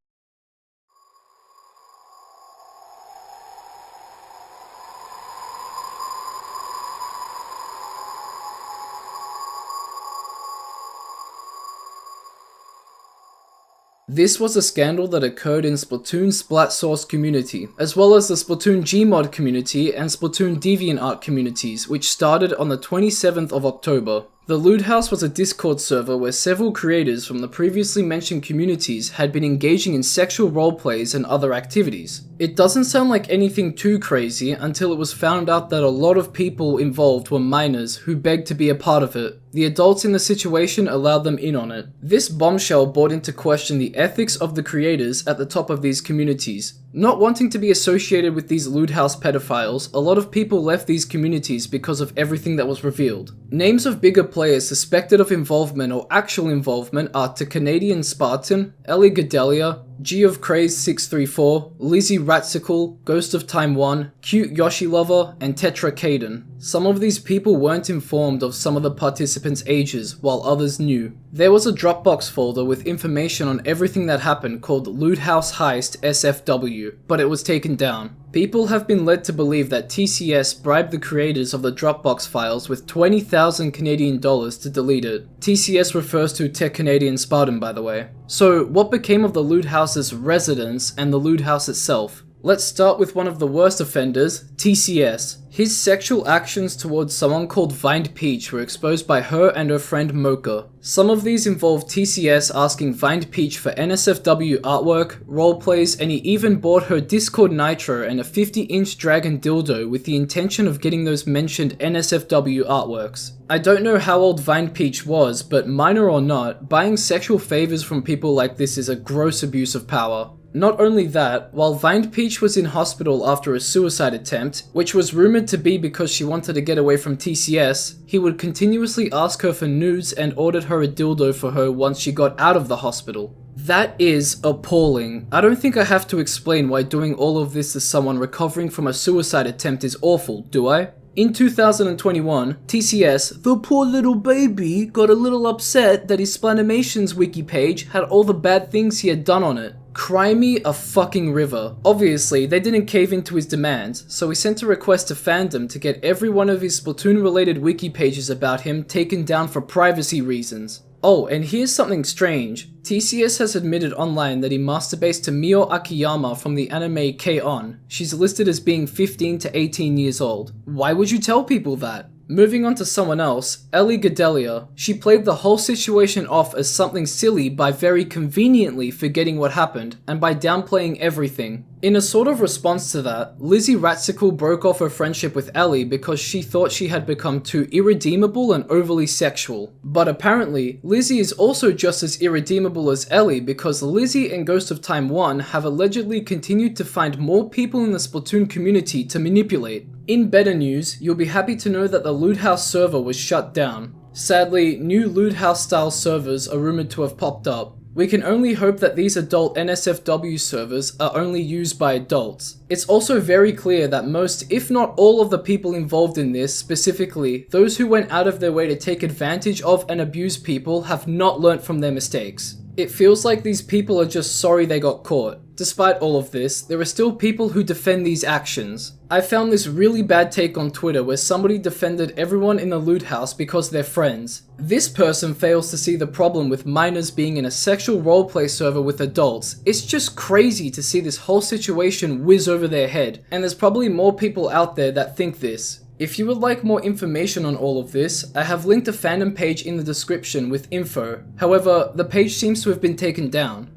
this was a scandal that occurred in Splatoon's Splat Source community, as well as the Splatoon Gmod community and Splatoon DeviantArt communities, which started on the 27th of October. The Loot House was a Discord server where several creators from the previously mentioned communities had been engaging in sexual roleplays and other activities. It doesn't sound like anything too crazy until it was found out that a lot of people involved were minors who begged to be a part of it. The adults in the situation allowed them in on it. This bombshell brought into question the ethics of the creators at the top of these communities. Not wanting to be associated with these Loot House pedophiles, a lot of people left these communities because of everything that was revealed. Names of bigger players suspected of involvement or actual involvement are To Canadian Spartan, Ellie Gadelia, G of Craze 634, Lizzie Ratsicle, Ghost of Time 1, Cute Yoshi Lover, and Tetra Caden. Some of these people weren't informed of some of the participants' ages, while others knew. There was a Dropbox folder with information on everything that happened called Loot House Heist SFW, but it was taken down. People have been led to believe that TCS bribed the creators of the Dropbox files with 20,000 Canadian dollars to delete it. TCS refers to Tech Canadian Spartan, by the way. So, what became of the Loot House's residents and the Loot House itself? Let's start with one of the worst offenders, TCS. His sexual actions towards someone called Vined Peach were exposed by her and her friend Mocha. Some of these involved TCS asking Vined Peach for NSFW artwork, roleplays, and he even bought her Discord Nitro and a 50-inch dragon dildo with the intention of getting those mentioned NSFW artworks. I don't know how old Vined Peach was, but minor or not, buying sexual favors from people like this is a gross abuse of power. Not only that, while Vined Peach was in hospital after a suicide attempt, which was rumored to be because she wanted to get away from TCS, he would continuously ask her for nudes and ordered her a dildo for her once she got out of the hospital. That is appalling. I don't think I have to explain why doing all of this to someone recovering from a suicide attempt is awful, do I? In 2021, TCS, the poor little baby, got a little upset that his Splanimations wiki page had all the bad things he had done on it. Cry me a fucking river. Obviously, they didn't cave into his demands, so he sent a request to fandom to get every one of his Splatoon-related wiki pages about him taken down for privacy reasons. Oh, and here's something strange. TCS has admitted online that he masturbates to Mio Akiyama from the anime K-On! She's listed as being 15 to 18 years old. Why would you tell people that? Moving on to someone else, Ellie Gadelia. She played the whole situation off as something silly by very conveniently forgetting what happened, and by downplaying everything. In a sort of response to that, Lizzie Ratsicle broke off her friendship with Ellie because she thought she had become too irredeemable and overly sexual. But apparently, Lizzie is also just as irredeemable as Ellie because Lizzie and Ghost of Time 1 have allegedly continued to find more people in the Splatoon community to manipulate. In better news, you'll be happy to know that the Loot House server was shut down. Sadly, new Loot House style servers are rumored to have popped up. We can only hope that these adult NSFW servers are only used by adults. It's also very clear that most, if not all of the people involved in this, specifically those who went out of their way to take advantage of and abuse people, have not learnt from their mistakes. It feels like these people are just sorry they got caught. Despite all of this, there are still people who defend these actions. I found this really bad take on Twitter where somebody defended everyone in the loot house because they're friends. This person fails to see the problem with minors being in a sexual roleplay server with adults. It's just crazy to see this whole situation whiz over their head, and there's probably more people out there that think this. If you would like more information on all of this, I have linked a fandom page in the description with info. However, the page seems to have been taken down.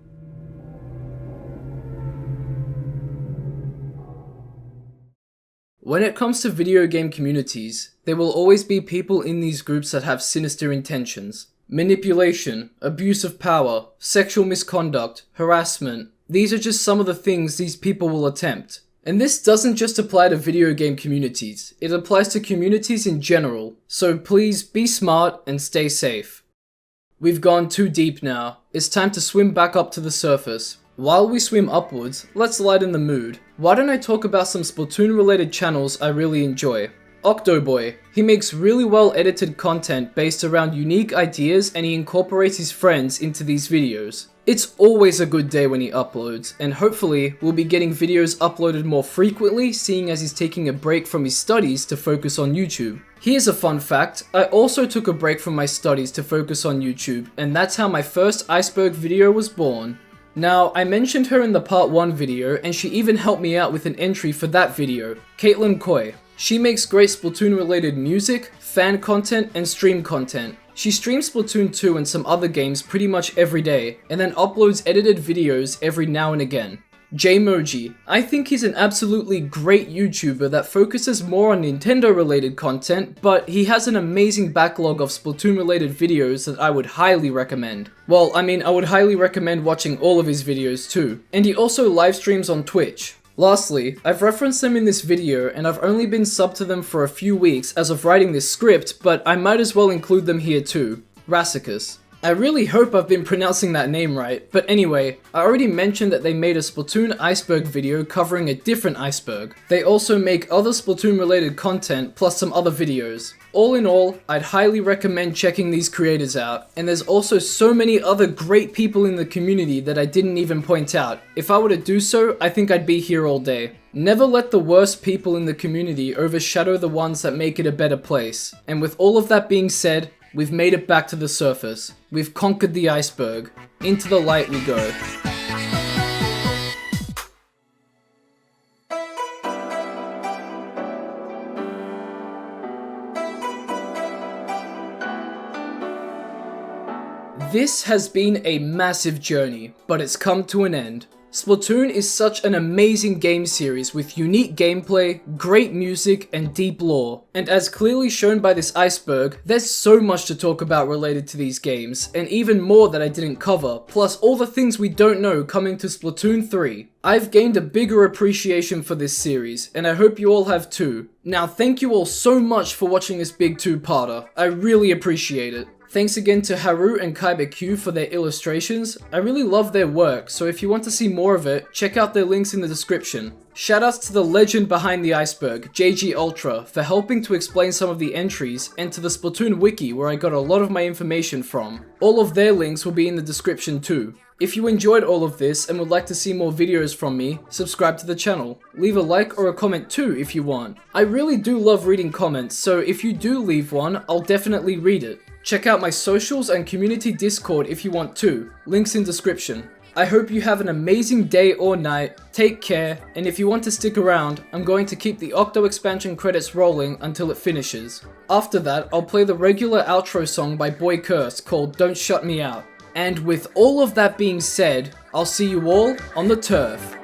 When it comes to video game communities, there will always be people in these groups that have sinister intentions. Manipulation, abuse of power, sexual misconduct, harassment. These are just some of the things these people will attempt. And this doesn't just apply to video game communities, it applies to communities in general. So please be smart and stay safe. We've gone too deep now. It's time to swim back up to the surface. While we swim upwards, let's lighten the mood. Why don't I talk about some Splatoon related channels I really enjoy? Octo, he makes really well edited content based around unique ideas and he incorporates his friends into these videos. It's always a good day when he uploads, and hopefully we'll be getting videos uploaded more frequently seeing as he's taking a break from his studies to focus on YouTube. Here's a fun fact, I also took a break from my studies to focus on YouTube, and that's how my first Iceberg video was born. Now, I mentioned her in the part 1 video, and she even helped me out with an entry for that video, Caitlin Coy. She makes great Splatoon related music, fan content, and stream content. She streams Splatoon 2 and some other games pretty much every day, and then uploads edited videos every now and again. Jmoji. I think he's an absolutely great YouTuber that focuses more on Nintendo related content, but he has an amazing backlog of Splatoon related videos that I would highly recommend. Well, I would highly recommend watching all of his videos too. And he also live streams on Twitch. Lastly, I've referenced them in this video and I've only been subbed to them for a few weeks as of writing this script, but I might as well include them here too. Rassicus. I really hope I've been pronouncing that name right, but anyway, I already mentioned that they made a Splatoon Iceberg video covering a different iceberg. They also make other Splatoon related content plus some other videos. All in all, I'd highly recommend checking these creators out, and there's also so many other great people in the community that I didn't even point out. If I were to do so, I think I'd be here all day. Never let the worst people in the community overshadow the ones that make it a better place. And with all of that being said, we've made it back to the surface. We've conquered the iceberg. Into the light we go. This has been a massive journey, but it's come to an end. Splatoon is such an amazing game series with unique gameplay, great music, and deep lore. And as clearly shown by this iceberg, there's so much to talk about related to these games, and even more that I didn't cover, plus all the things we don't know coming to Splatoon 3. I've gained a bigger appreciation for this series, and I hope you all have too. Now thank you all so much for watching this big two-parter, I really appreciate it. Thanks again to Harru and KyberQ for their illustrations. I really love their work, so if you want to see more of it, check out their links in the description. Shoutouts to the legend behind the iceberg, JG Ultra, for helping to explain some of the entries, and to the Splatoon wiki where I got a lot of my information from. All of their links will be in the description too. If you enjoyed all of this and would like to see more videos from me, subscribe to the channel. Leave a like or a comment too if you want. I really do love reading comments, so if you do leave one, I'll definitely read it. Check out my socials and community Discord if you want to, links in description. I hope you have an amazing day or night, take care, and if you want to stick around, I'm going to keep the Octo expansion credits rolling until it finishes. After that, I'll play the regular outro song by Boy Curse called Don't Shut Me Out. And with all of that being said, I'll see you all on the turf.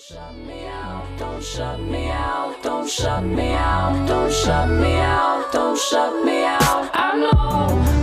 shut me out, don't shut me out, don't shut me out, don't shut me out, don't shut me out. I know